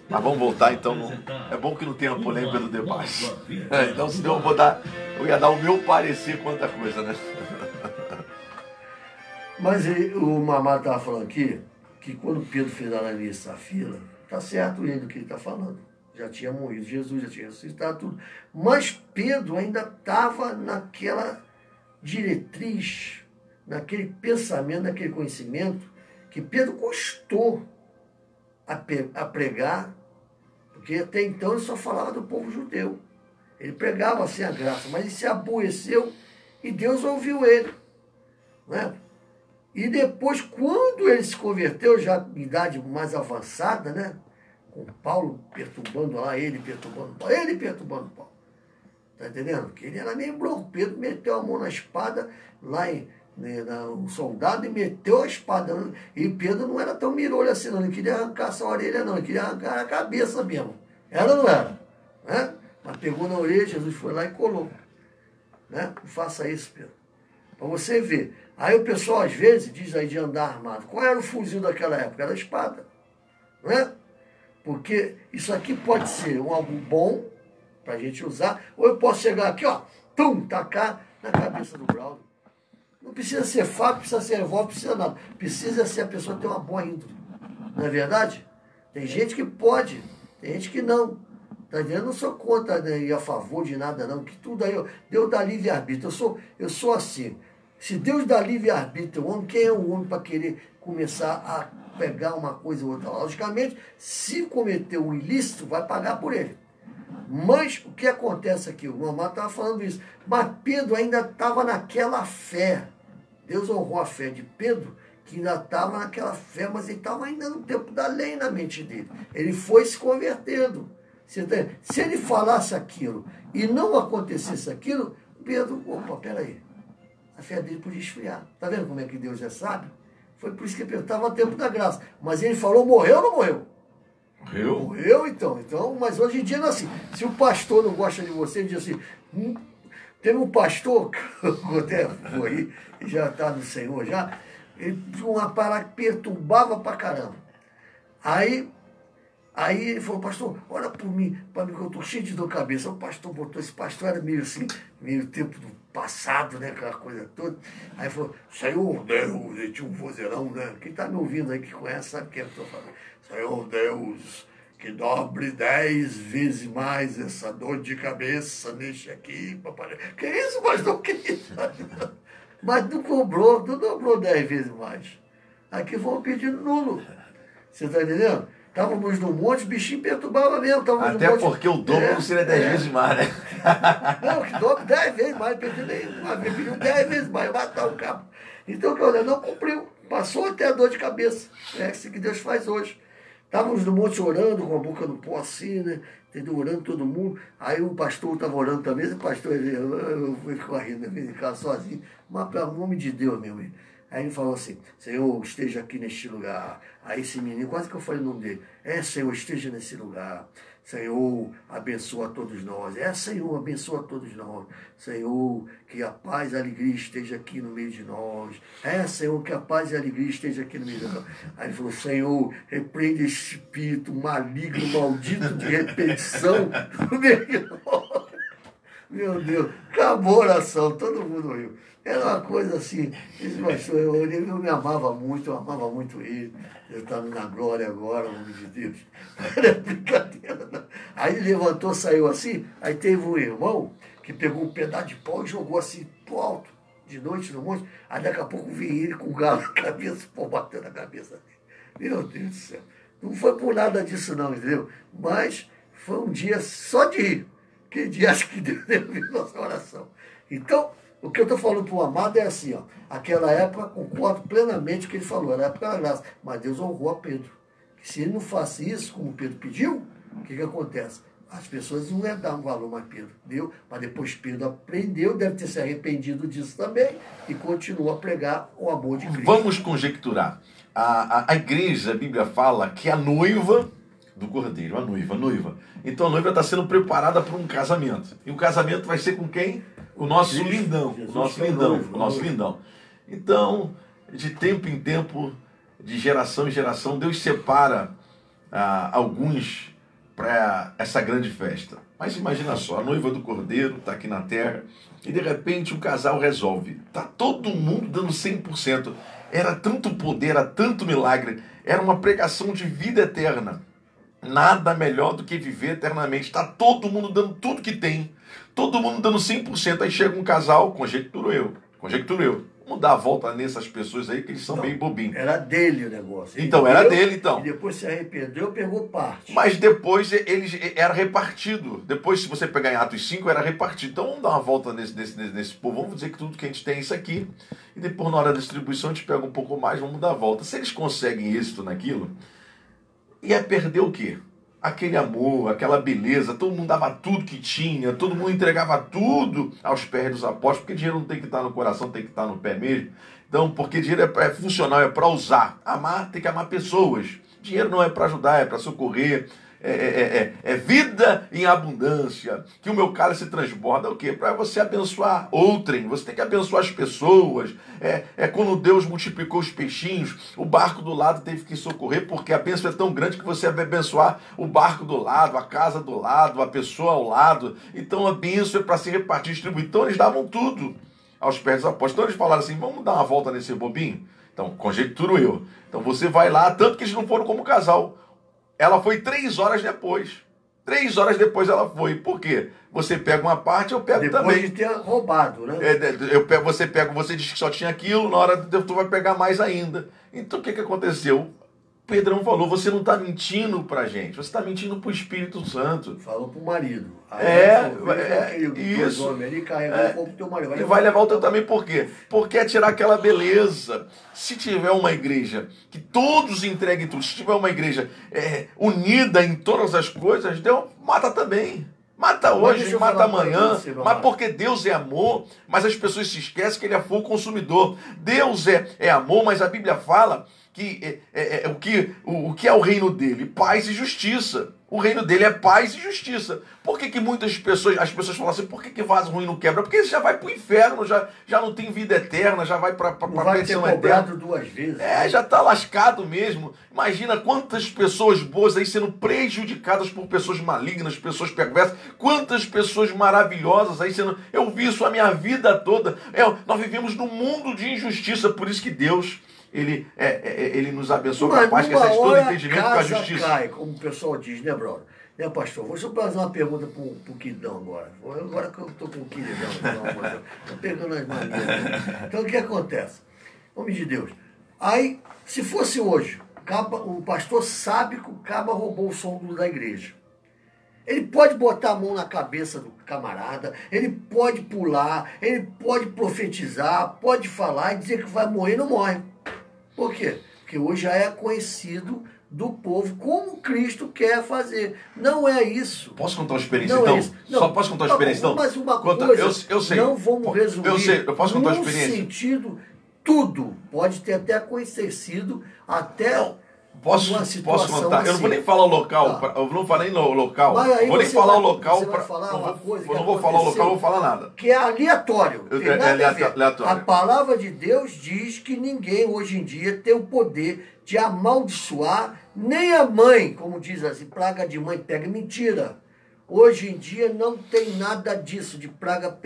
Mas vamos voltar então. É bom que não tenha polêmica do debate. Então, senão eu ia dar o meu parecer quanto a coisa, né? Mas o Mamá estava falando aqui que quando Pedro fez Ananias e Safira, está certo ele do que ele está falando. Já tinha morrido Jesus, já tinha ressuscitado tudo. Mas Pedro ainda estava naquela diretriz, naquele pensamento, naquele conhecimento, que Pedro custou a pregar, porque até então ele só falava do povo judeu. Ele pregava assim a graça, mas ele se aborreceu e Deus ouviu ele. Né? E depois, quando ele se converteu, já em idade mais avançada, né? Com Paulo perturbando lá, ele perturbando Paulo. Tá entendendo? Porque ele era meio bronco. Pedro meteu a mão na espada lá um soldado e meteu a espada. E Pedro não era tão mirolho assim, não. Ele queria arrancar essa orelha, não. Ele queria arrancar a cabeça mesmo. Era ou não era? Né? Mas pegou na orelha, Jesus foi lá e colou. Né? Não faça isso, Pedro. Para você ver. Aí o pessoal, às vezes, diz aí de andar armado. Qual era o fuzil daquela época? Era a espada. Não é? Porque isso aqui pode ser algo bom para a gente usar, ou eu posso chegar aqui, ó, tacar na cabeça do Braulio. Não precisa ser faca, precisa ser revólver, precisa nada. Precisa ser a pessoa ter uma boa índole. Não é verdade? Tem gente que pode, tem gente que não. Tá entendendo? Eu não sou contra, né, e a favor de nada, não. Que tudo aí, Deus dá livre-arbítrio. Eu sou assim. Se Deus dá livre-arbítrio ao homem, quem é o homem para querer começar a pegar uma coisa ou outra? Logicamente, se cometer um ilícito, vai pagar por ele. Mas o que acontece aqui? O Mamá estava falando isso. Mas Pedro ainda estava naquela fé. Deus honrou a fé de Pedro, que ainda estava naquela fé, mas ele estava ainda no tempo da lei na mente dele. Ele foi se convertendo. Se ele falasse aquilo e não acontecesse aquilo, Pedro, opa, peraí. A fé dele podia esfriar. Está vendo como é que Deus é sábio? Foi por isso que Pedro estava no tempo da graça. Mas ele falou, morreu ou não morreu? Morreu, então. Mas hoje em dia não é assim. Se o pastor não gosta de você, ele diz assim, teve um pastor, que até foi, já está no Senhor já, ele tinha uma parada que perturbava pra caramba. Aí ele falou, pastor, olha por mim, para mim que eu estou cheio de dor de cabeça. O pastor botou, esse pastor era meio assim, meio tempo do passado, né, aquela coisa toda. Aí falou, Senhor Deus, ele tinha um vozeirão, né? Quem está me ouvindo aí que conhece sabe o que eu estou falando. Senhor Deus, que dobre 10 vezes mais essa dor de cabeça, deixa aqui, papai. Que isso, pastor? Que isso? Mas não dobrou 10 vezes mais. Aqui vão pedindo nulo. Você está entendendo? Estávamos no monte, o bichinho perturbava mesmo. Até no monte, porque o dobro não seria 10 vezes mais, né? Não, que dobro 10 vezes mais. Pediu 10 vezes mais, matar o cabo. Então, não cumpriu. Passou até a dor de cabeça. É isso que Deus faz hoje. Estávamos no monte orando, com a boca no pó assim, né? Entendeu? Orando todo mundo. Aí o pastor estava orando também. O pastor, eu fui correndo, ficar sozinho. Mas, pelo nome de Deus, meu irmão. Aí ele falou assim, Senhor, esteja aqui neste lugar. Aí esse menino, quase que eu falei o nome dele, Senhor, esteja nesse lugar. Senhor, abençoa todos nós. Senhor, abençoa todos nós. Senhor, que a paz e a alegria esteja aqui no meio de nós. Senhor, que a paz e a alegria esteja aqui no meio de nós. Aí ele falou, Senhor, repreende esse espírito maligno, maldito de repetição no meio de nós. Meu Deus, acabou a oração, todo mundo riu. Era uma coisa assim, esse pastor, eu me amava muito, eu amava muito ele. Eu estava na glória agora, o nome de Deus. Não era brincadeira, não. Aí ele levantou, saiu assim, aí teve um irmão que pegou um pedaço de pau e jogou assim pro alto, de noite no monte. Aí daqui a pouco veio ele com o galo na cabeça, pô, batendo na cabeça dele. Meu Deus do céu. Não foi por nada disso não, entendeu? Mas foi um dia só de rir. Que dia acho que Deus ouviu nossa oração. Então, o que eu estou falando para o amado é assim, ó, aquela época, concordo plenamente com o que ele falou, era a época da graça, mas Deus honrou a Pedro. Que se ele não fosse isso, como Pedro pediu, o que acontece? As pessoas não iam dar um valor mais Pedro, deu, mas depois Pedro aprendeu, deve ter se arrependido disso também, e continuou a pregar o amor de Cristo. Vamos conjecturar. A igreja, a Bíblia fala que a noiva do Cordeiro, a noiva. Então a noiva está sendo preparada para um casamento. E o casamento vai ser com quem? O nosso Cristo, lindão. Jesus, O nosso que é lindão. noivo, O nosso noivo. lindão. Então, de tempo em tempo, de geração em geração, Deus separa alguns para essa grande festa. Mas imagina só, a noiva do Cordeiro está aqui na terra e de repente o casal resolve. Está todo mundo dando 100%. Era tanto poder, era tanto milagre, era uma pregação de vida eterna. Nada melhor do que viver eternamente. Está todo mundo dando tudo que tem. Todo mundo dando 100%. Aí chega um casal, conjecturo eu. Vamos dar a volta nessas pessoas aí, que eles são meio bobinhos. Era dele o negócio. Então, era dele, então. E depois se arrependeu, pegou parte. Mas depois era repartido. Depois, se você pegar em Atos 5, era repartido. Então vamos dar uma volta nesse povo. Vamos dizer que tudo que a gente tem é isso aqui. E depois, na hora da distribuição, a gente pega um pouco mais, vamos dar a volta. Se eles conseguem êxito naquilo, ia perder o quê? Aquele amor, aquela beleza, todo mundo dava tudo que tinha, todo mundo entregava tudo aos pés dos apóstolos, porque dinheiro não tem que estar no coração, tem que estar no pé mesmo. Então, porque dinheiro é funcional, é para usar. Amar, tem que amar pessoas. Dinheiro não é para ajudar, é para socorrer. É vida em abundância. Que o meu cálice transborda o quê? Para você abençoar outrem. Você tem que abençoar as pessoas. Quando Deus multiplicou os peixinhos, o barco do lado teve que socorrer, porque a bênção é tão grande que você vai abençoar o barco do lado, a casa do lado, a pessoa ao lado. Então a bênção é para se repartir, distribuir. Então eles davam tudo aos pés dos apóstolos. Então eles falaram assim, vamos dar uma volta nesse bobinho? Então, conjecturo eu. Então você vai lá, tanto que eles não foram como casal. Ela foi 3 horas depois. 3 horas depois ela foi. Por quê? Você pega uma parte, eu pego depois também. Depois de ter roubado, né? Você diz que só tinha aquilo, na hora tu vai pegar mais ainda. Então o que aconteceu? Pedrão falou, você não está mentindo pra gente, você está mentindo pro Espírito Santo. Falou pro marido. Isso. Ele carrega o corpo do teu marido. E vai levar o teu também, por quê? Porque é tirar aquela beleza. Se tiver uma igreja que todos entreguem tudo, se tiver uma igreja unida em todas as coisas, Deus mata também. Mata hoje, mata amanhã, mas porque Deus é amor, mas as pessoas se esquecem que Ele é fogo consumidor. Deus é amor, mas a Bíblia fala que o que é o reino dele? Paz e justiça. O reino dele é paz e justiça. Por que muitas pessoas, as pessoas falam assim, por que vaso ruim não quebra? Porque já vai para o inferno, já não tem vida eterna, já vai para a perdição eterna. 2 vezes. Já está lascado mesmo. Imagina quantas pessoas boas aí sendo prejudicadas por pessoas malignas, pessoas perversas. Quantas pessoas maravilhosas aí sendo... Eu vi isso a minha vida toda. Nós vivemos num mundo de injustiça, por isso que Deus... Ele nos abençoa com a paz que excede todo entendimento com a justiça. Cai, como o pessoal diz, né, brother? Né, pastor? Vou só fazer uma pergunta pro Quidão agora. Agora que eu estou com o Quidão, estou pegando as manias. Né? Então, o que acontece? Homem de Deus. Aí, se fosse hoje, o pastor sabe que o caba roubou o som da igreja. Ele pode botar a mão na cabeça do camarada, ele pode pular, ele pode profetizar, pode falar e dizer que vai morrer e não morre. Por quê? Porque hoje já é conhecido do povo como Cristo quer fazer. Não é isso. Posso contar uma experiência, não então? É isso. Não, só posso contar uma experiência, então? Mas uma coisa, eu sei. não vamos resumir. Eu sei, eu posso contar uma num experiência. sentido tudo. Pode ter até acontecido, até Posso contar? Eu não vou nem falar o local, eu não falei no local. Mas Vou nem falar o local. Você vai falar uma coisa Eu não vou falar o local, não vou falar nada. Que é aleatório. Aleatório. A palavra de Deus diz que ninguém hoje em dia tem o poder de amaldiçoar, nem a mãe, como diz assim, praga de mãe pega. Mentira. Hoje em dia não tem nada disso, de praga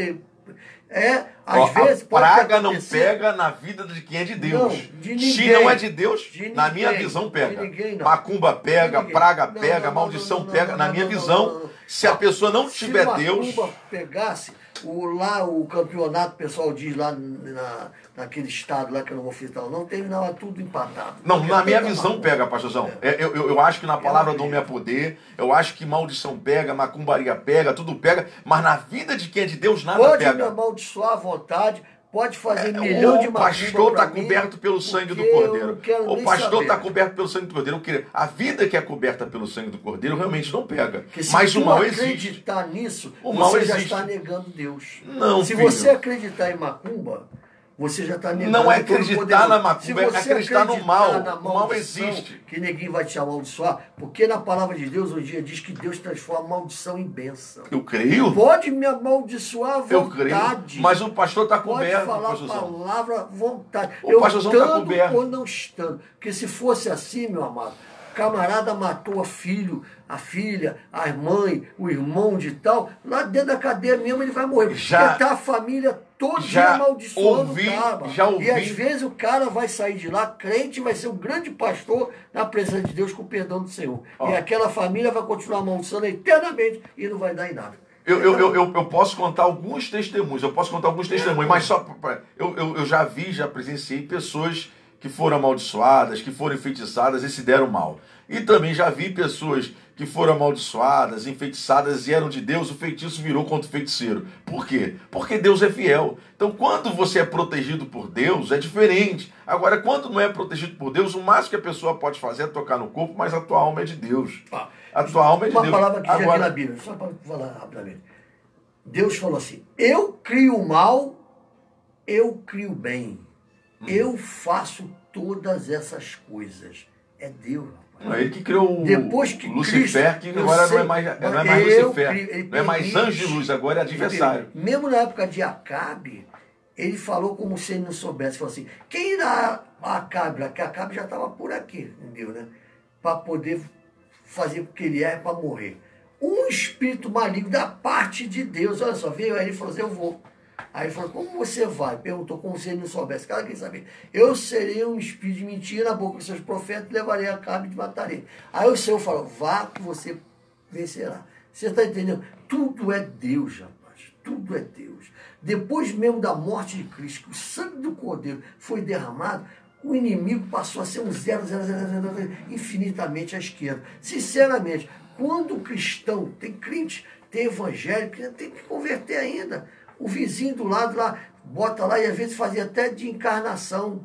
às vezes pode praga não pega na vida de quem é de Deus. Não, de ninguém. Se não é de Deus, De na ninguém. minha visão pega. De ninguém, não. Macumba pega, praga Não, pega, não, maldição não, pega. Na minha visão, se a pessoa não tiver Deus... Se Macumba pegasse, o campeonato, o pessoal diz lá naquele estado lá que eu não vou citar, não terminava tudo empatado. Não, na minha visão Macumba. pega, pastorzão. Eu acho que na palavra do homem é poder, eu acho que maldição pega, macumbaria pega, tudo pega, mas na vida de quem é de Deus nada Pode me pega. amaldiçoar à vontade, pode fazer milhão de O macumba pastor está pra mim, coberto pelo sangue do porque eu Cordeiro. não quero O nem pastor saber. está coberto pelo sangue do Cordeiro. A vida que é coberta pelo sangue do Cordeiro realmente não pega. Porque se Mas tu o mal existe. acreditar nisso, O mal você já existe. está negando Deus. Não, se filho. você acreditar em macumba, você já está negando. Não é todo acreditar poderoso. na macumba, Se é você acreditar no acreditar mal. na O mal maldição, existe. que ninguém vai te amaldiçoar, porque na palavra de Deus hoje em dia diz que Deus transforma maldição em bênção. Eu creio. Pode me amaldiçoar à Eu creio. vontade. Mas o pastor está Pode coberto, falar a pastorzão. palavra à vontade. O pastorzão tá estando coberto. ou não estando. Porque se fosse assim, meu amado, o camarada matou a filha, a mãe, o irmão de tal, lá dentro da cadeia mesmo ele vai morrer. Já- porque tá a família todo dia já amaldiçoando ouvi, o cara. já ouvi. E às vezes o cara vai sair de lá crente, vai ser um grande pastor na presença de Deus com o perdão do Senhor. Ó. E aquela família vai continuar amaldiçoando eternamente e não vai dar em nada. Eu posso contar alguns testemunhos, mas só eu já presenciei pessoas que foram amaldiçoadas, que foram enfeitiçadas e se deram mal. E também já vi pessoas que foram amaldiçoadas, enfeitiçadas e eram de Deus, o feitiço virou contra o feiticeiro. Por quê? Porque Deus é fiel. Então, quando você é protegido por Deus, é diferente. Agora, quando não é protegido por Deus, o máximo que a pessoa pode fazer é tocar no corpo, mas a tua alma é de Deus. A tua alma é de Uma Deus. palavra que já aqui na Bíblia, só para falar rapidamente. Deus falou assim: eu crio o mal, eu crio o bem. Eu faço todas essas coisas. É Deus, rapaz. É ele que criou Depois que Lucifer, Cristo, que agora eu sei, não é mais eu Lucifer, crio, ele não é mais permite. anjo de luz, agora é adversário. Mesmo na época de Acabe, ele falou como se ele não soubesse. Falou assim: quem irá a Acabe? Porque Acabe já estava por aqui, entendeu, né? Para poder fazer o que ele é para morrer. Um espírito maligno da parte de Deus, olha só, veio aí, ele falou assim: eu vou. Aí ele falou: como você vai? Perguntou como se ele não soubesse. Cara, quem saber? Eu serei um espírito de mentira na boca dos seus profetas, levarei a cabo e te matarei. Aí o Senhor falou: vá que você vencerá. Você está entendendo? Tudo é Deus, rapaz. Tudo é Deus. Depois mesmo da morte de Cristo, que o sangue do Cordeiro foi derramado, o inimigo passou a ser um 0, infinitamente à esquerda. Sinceramente, quando o cristão tem crente, tem evangélico, tem que converter ainda. O vizinho do lado lá, bota lá e às vezes fazia até de encarnação.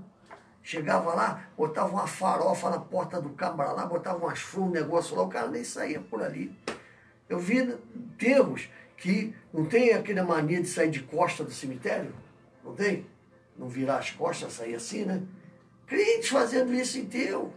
Chegava lá, botava uma farofa na porta do câmara lá, botava umas flores, um negócio lá, o cara nem saía por ali. Eu vi enterros que não tem aquela mania de sair de costa do cemitério, não tem? Não virar as costas, sair assim, né? Crentes fazendo isso em enterro.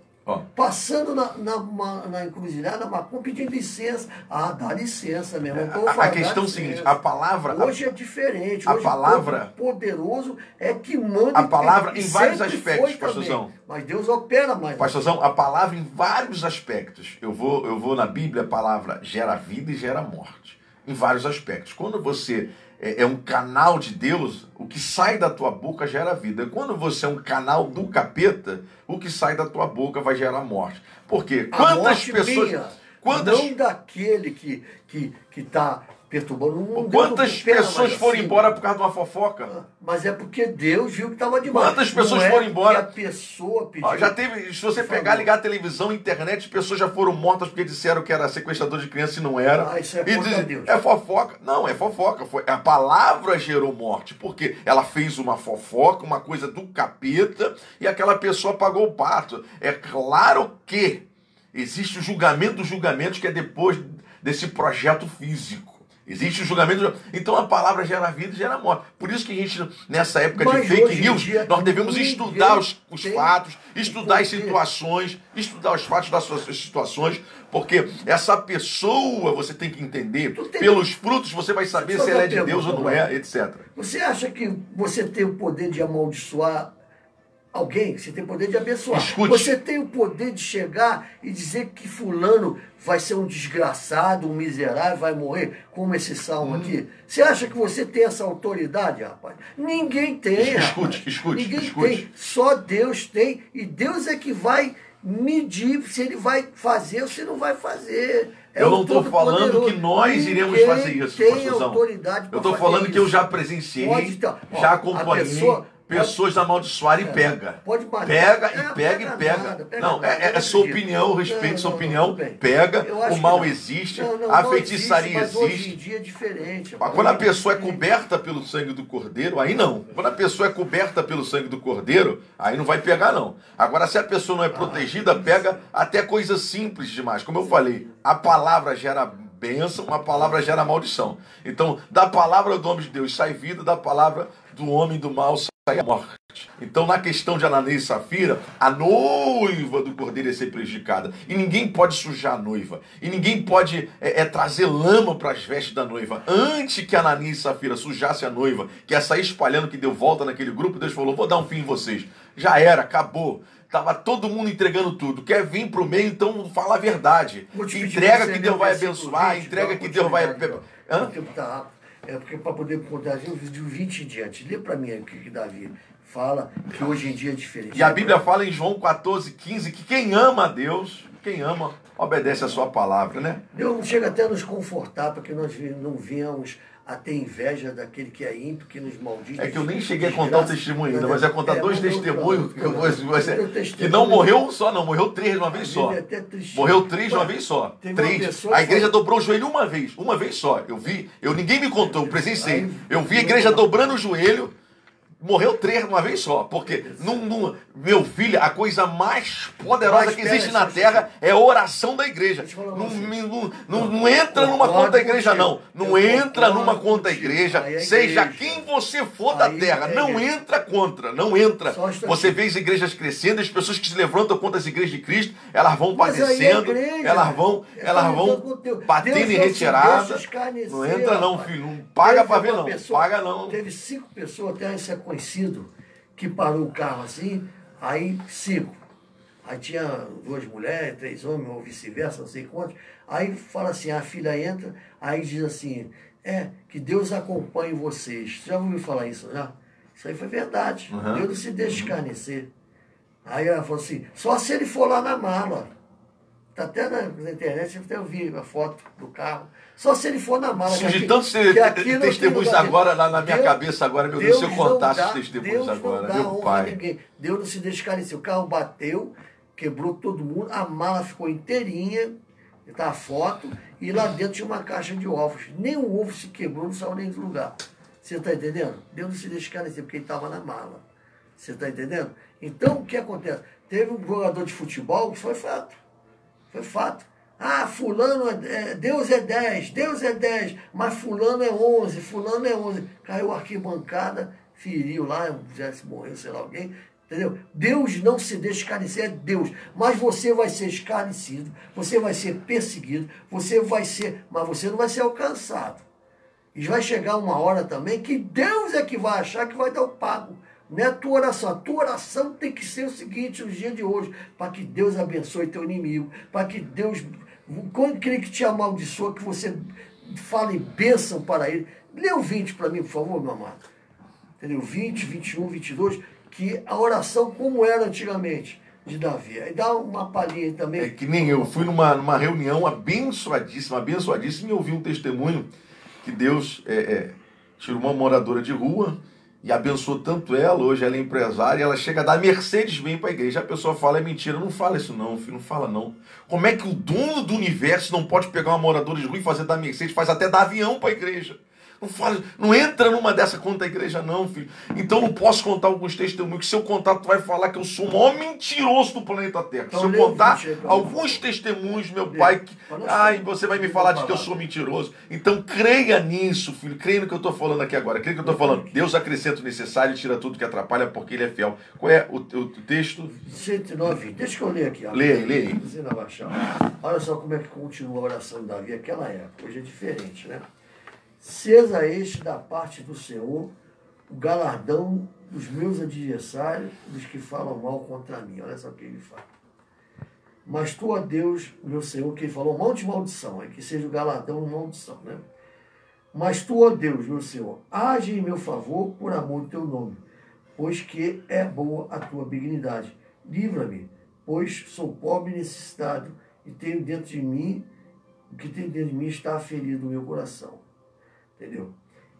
Passando na encruzilhada, na macumba, pedindo licença. Ah, dá licença, meu irmão. A questão é o seguinte, a palavra... Hoje é diferente. A Hoje palavra... o poderoso é que manda... A palavra e em vários sempre aspectos, foi pastorzão. também. Mas Deus opera mais. Pastorzão, a palavra em vários aspectos. Eu vou na Bíblia, a palavra gera vida e gera morte. Em vários aspectos. Quando você é um canal de Deus, o que sai da tua boca gera vida. Quando você é um canal do capeta, o que sai da tua boca vai gerar morte. Por quê? Quantas pessoas... Não daquele que está perturbando. Quantas pessoas foram embora por causa de uma fofoca? Mas é porque Deus viu que estava demais. Quantas pessoas foram embora? A pessoa pediu. Já teve, se você pegar, ligar a televisão, internet, as pessoas já foram mortas porque disseram que era sequestrador de criança e não era. Isso é contra Deus. É fofoca. Não, é fofoca. A palavra gerou morte. Porque ela fez uma fofoca, uma coisa do capeta, e aquela pessoa pagou o pato. É claro que existe o julgamento dos julgamentos, que é depois desse projeto físico. Existe o julgamento. Então a palavra gera vida e gera morte. Por isso que a gente, nessa época Mas de fake hoje em news, dia, nós devemos ninguém estudar os tem fatos, estudar as poder. situações, estudar os fatos das suas situações, porque essa pessoa, você tem que entender, pelos frutos você vai saber se ela é de Deus ou não é, etc. Você acha que você tem o poder de amaldiçoar alguém? Você tem o poder de abençoar. Escute. Você tem o poder de chegar e dizer que fulano vai ser um desgraçado, um miserável, vai morrer, como esse salmo aqui? Você acha que você tem essa autoridade, rapaz? Ninguém tem, rapaz. Escute. Ninguém tem. Só Deus tem. E Deus é que vai medir se ele vai fazer ou se não vai fazer. Eu não estou falando que nós iremos fazer isso, tem autoridade para eu estou falando que eu já presenciei, já acompanhei pessoas amaldiçoarem e pega. Pode matar. Pega e pega. Não, é sua opinião, eu respeito sua opinião. Pega, o mal existe, a feitiçaria existe. Hoje em dia é diferente. Mas quando a pessoa é coberta pelo sangue do Cordeiro, aí não. Quando a pessoa é coberta pelo sangue do Cordeiro, aí não vai pegar, não. Agora, se a pessoa não é protegida, pega até coisas simples demais. Como eu falei, a palavra gera bênção, a palavra gera maldição. Então, da palavra do homem de Deus sai vida, da palavra do homem do mal sai a morte. Então, na questão de Ananias e Safira, a noiva do Cordeiro ia ser prejudicada. E ninguém pode sujar a noiva. E ninguém pode trazer lama para as vestes da noiva. Antes que Ananias e Safira sujasse a noiva, que ia sair espalhando, que deu volta naquele grupo, Deus falou, vou dar um fim em vocês. Já era, acabou. Estava todo mundo entregando tudo. Quer vir para o meio, então fala a verdade. Entrega que Deus vai abençoar, entrega que Deus vai... Hã? É porque para poder contar de 20 em diante. Lê para mim aqui que Davi fala que hoje em dia é diferente. E a Bíblia fala em João 14:15 que quem ama a Deus, quem ama, obedece a sua palavra, né? Deus chega até a nos confortar para que nós não venhamos a ter inveja daquele que é ímpio, que nos maldiz. É que eu nem cheguei a contar o testemunho ainda, mas é contar dois testemunhos que não morreu um só, não, morreu 3 de uma vez só. Morreu 3 de uma vez só. 3. A igreja dobrou o joelho uma vez só. Eu vi, ninguém me contou, eu presenciei. Eu vi a igreja dobrando o joelho. Morreu 3 de uma vez só, porque meu filho, a coisa mais poderosa que existe na terra é a oração da igreja. Não entra numa conta da igreja, não. Não entra numa conta da igreja, seja quem você for da terra, não entra contra, não entra. Você vê as igrejas crescendo, as pessoas que se levantam contra as igrejas de Cristo, elas vão padecendo, elas vão batendo em retirada. Não entra não, filho, não paga para ver não, paga não. Teve 5 pessoas até esse conhecido que parou o carro assim, aí 5. Aí tinha 2 mulheres, 3 homens, ou vice-versa, não sei quantos. Aí fala assim, a filha entra, aí diz assim, que Deus acompanhe vocês. Já ouviu falar isso, já? Isso aí foi verdade. Deus não se deixa escarnecer. Aí ela falou assim, só se ele for lá na mala. Está até na internet, você até ouviu a foto do carro. Só se ele for na mala. Surge tantos testemunhos agora na minha cabeça agora, meu Deus, se eu contasse os testemunhos agora, meu pai. Deus não se deixa escarnecer. O carro bateu, quebrou todo mundo, a mala ficou inteirinha, tá a foto, e lá dentro tinha uma caixa de ovos. Nem um ovo se quebrou, não saiu nem do lugar. Você está entendendo? Deus não se deixa escarnecer, porque ele estava na mala. Você está entendendo? Então, o que acontece? Teve um jogador de futebol que foi fato. Foi fato. Ah, fulano, Deus é 10, mas fulano é 11, fulano é 11. Caiu a arquibancada, feriu lá, já se morreu, sei lá, alguém. Entendeu? Deus não se deixa escarnecer, é Deus. Mas você vai ser escarnecido, você vai ser perseguido, mas você não vai ser alcançado. E vai chegar uma hora também que Deus é que vai achar que vai dar o pago. Não é a tua oração. A tua oração tem que ser o seguinte, nos dias de hoje, para que Deus abençoe teu inimigo, para que Deus, quando aquele que te amaldiçoa, que você fale bênção para ele. Lê o 20 para mim, por favor, meu amado. Entendeu? 20, 21, 22, que a oração como era antigamente de Davi. Aí dá uma palhinha aí também. É que nem eu fui numa reunião abençoadíssima, e ouvi um testemunho que Deus tirou uma moradora de rua e abençoou tanto ela, hoje ela é empresária, ela chega a dar Mercedes-Benz para a igreja. A pessoa fala, é mentira, não fala isso não, filho, não fala não. Como é que o dono do universo não pode pegar uma moradora de rua e fazer dar Mercedes, faz até dar avião para a igreja? Não fala, não entra numa dessa conta a igreja não, filho. Então não posso contar alguns testemunhos, que se eu contar tu vai falar que eu sou o maior mentiroso do planeta Terra. Então, se eu contar alguns testemunhos, meu pai, que, ai, você vai me falar de que eu sou mentiroso. Então creia nisso, filho. Creia no que eu estou falando aqui agora. Creia no que eu estou falando. Deus acrescenta o necessário e tira tudo que atrapalha porque Ele é fiel. Qual é o texto? 109. Deixa que eu ler aqui. Leia aí. Olha só como é que continua a oração de Davi naquela época. Hoje é diferente, né? Seja este da parte do Senhor o galardão dos meus adversários, dos que falam mal contra mim. Olha só o que ele fala. Mas tu, ó Deus, meu Senhor, que ele falou um monte de maldição, é que seja o galardão de maldição, né? Mas tu, ó Deus, meu Senhor, age em meu favor por amor do teu nome, pois que é boa a tua benignidade. Livra-me, pois sou pobre e necessitado, e tenho dentro de mim, o que tem dentro de mim está ferido no meu coração. Entendeu?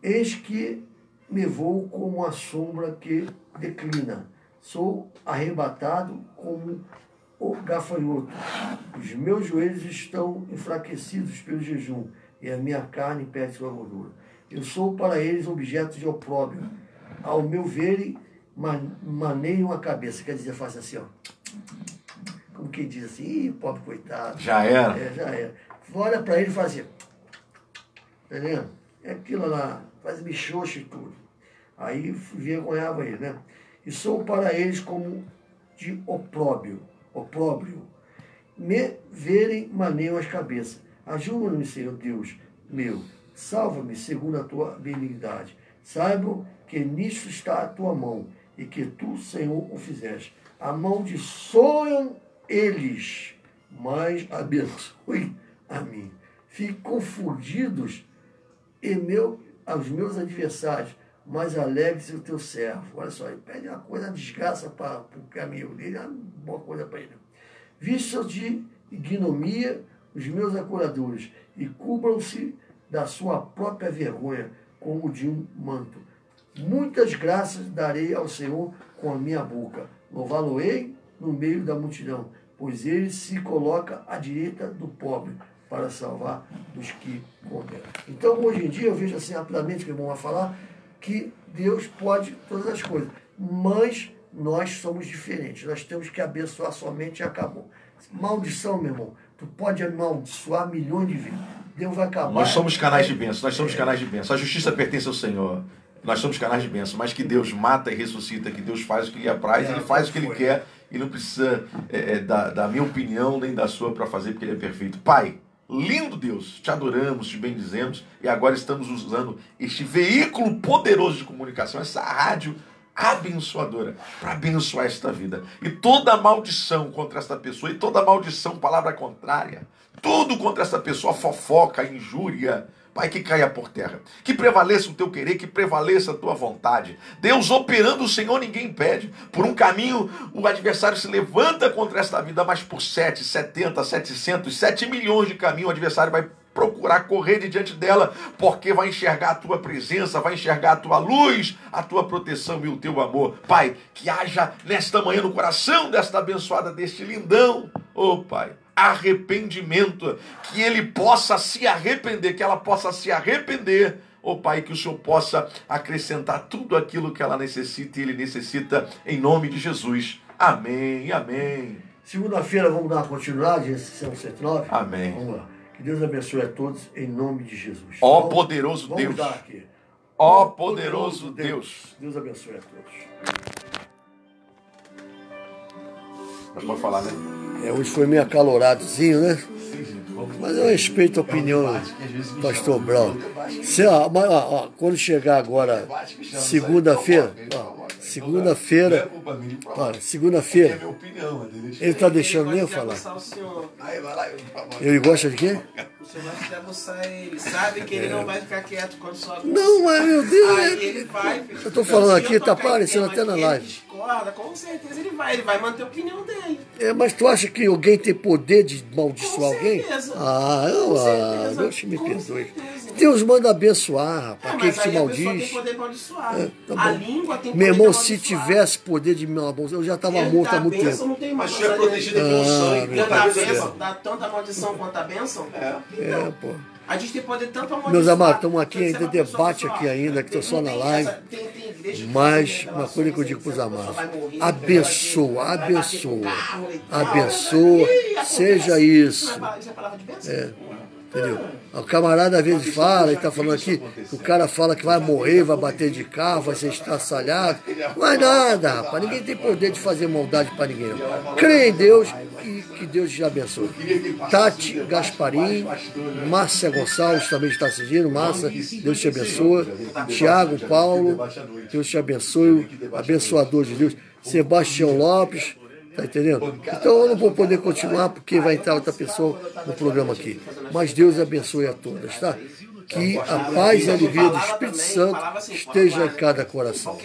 Eis que me vou como a sombra que declina. Sou arrebatado como o gafanhoto. Os meus joelhos estão enfraquecidos pelo jejum, e a minha carne perde sua gordura. Eu sou para eles objeto de opróbrio. Ao meu verem, maneiam a cabeça. Quer dizer, faz assim, ó. Como quem diz assim, ih, pobre coitado. Já era? Já era. Olha para ele e faz assim. Tá vendo? É aquilo lá, faz michoxo e tudo. Aí vergonhava ele, né? E sou para eles como de opróbrio. Me verem, maneiam as cabeças. Ajuda-me, Senhor Deus meu. Salva-me segundo a tua benignidade. Saibam que nisso está a tua mão, e que tu, Senhor, o fizeste. Amaldiçoam eles, mas abençoe a mim. Fiquem confundidos aos meus adversários, mas alegre-se o teu servo. Olha só, ele pede uma coisa, desgraça para o caminho dele, é uma boa coisa para ele. Vistam de ignomia os meus acuradores, e cubram-se da sua própria vergonha, como de um manto. Muitas graças darei ao Senhor com a minha boca. Louvá-lo-ei no meio da multidão, pois ele se coloca à direita do pobre, para salvar os que condenam. Então, hoje em dia, eu vejo assim rapidamente, que o irmão vai falar, que Deus pode todas as coisas, mas nós somos diferentes. Nós temos que abençoar somente e acabou. Maldição, meu irmão, tu pode amaldiçoar milhões de vezes. Deus vai acabar. Nós somos canais de bênção, nós somos canais de bênção. A justiça pertence ao Senhor. Nós somos canais de bênção, mas que Deus mata e ressuscita, que Deus faz o que lhe apraz, Ele faz o que Ele quer, e não precisa da minha opinião nem da sua para fazer, porque Ele é perfeito. Pai, lindo Deus, te adoramos, te bendizemos, e agora estamos usando este veículo poderoso de comunicação, essa rádio abençoadora, para abençoar esta vida. E toda maldição contra esta pessoa, e toda maldição, palavra contrária, tudo contra esta pessoa, fofoca, injúria, Pai, que caia por terra, que prevaleça o teu querer, que prevaleça a tua vontade. Deus operando, o Senhor ninguém impede. Por um caminho, o adversário se levanta contra esta vida, mas por 7, 70, 700, 7 milhões de caminhos, o adversário vai procurar correr de diante dela, porque vai enxergar a tua presença, vai enxergar a tua luz, a tua proteção e o teu amor. Pai, que haja nesta manhã no coração desta abençoada, deste lindão, Pai, arrependimento, que ele possa se arrepender, que ela possa se arrepender, Pai, que o Senhor possa acrescentar tudo aquilo que ela necessita e ele necessita, em nome de Jesus. Amém, amém. Segunda-feira vamos dar uma continuidade, esse Salmo 109? Amém. Vamos lá. Que Deus abençoe a todos, em nome de Jesus. Ó poderoso Deus. Deus. Vamos dar aqui. Ó poderoso Deus. Deus abençoe a todos. Nós vamos falar, né? Hoje foi meio acaloradozinho, né? Mas eu respeito a opinião do pastor Brown. Quando chegar agora, segunda-feira, segunda-feira, ele está deixando nem eu falar. Ele gosta de quê? O senhor vai se aguçar ele, sabe que ele não vai ficar quieto quando só aguça. Não, mas meu Deus, aí ele vai, eu tô falando aqui, tá aparecendo até na live. Ele discorda, com certeza ele vai manter a opinião dele. Mas tu acha que alguém tem poder de amaldiçoar alguém? Com certeza. Deus me perdoe. Deus manda abençoar, rapaz. Quem que te maldiz? Tem poder de amaldiçoar. Tá a língua tem poder. Meu irmão, de se amaldiçoar. tivesse poder de amaldiçoar, eu já estava morto há muito tempo. Não tem Mas você é protegido pelo sangue. Dá tanta maldição quanto a bênção? Pô. A gente tem poder tanto amaldiçoar. Meus amados, estamos aqui quanto ainda, ser uma pessoa debate aqui abençoada. ainda, que estou só na Tem live. tem igreja que Mas tem uma coisa que eu digo para os negócio, amados, vai morrer, abençoa, vai bater com abençoa, carro e tal. abençoa, seja isso. Isso é palavra de bênção. Entendeu? O camarada às vezes fala, e está falando aqui, o cara fala que vai morrer, vai bater de carro, vai ser estraçalhado. Não é nada, rapaz. Ninguém tem poder de fazer maldade para ninguém. Não. Crê em Deus e que Deus te abençoe. Tati Gasparim, Márcia Gonçalves também está assistindo. Márcia, Deus te abençoe. Tiago Paulo, Deus te abençoe. Abençoador de Deus. Sebastião Lopes. Tá entendendo? Então eu não vou poder continuar porque vai entrar outra pessoa no programa aqui. Mas Deus abençoe a todas, tá? Que a paz e a alegria do Espírito Santo esteja em cada coração.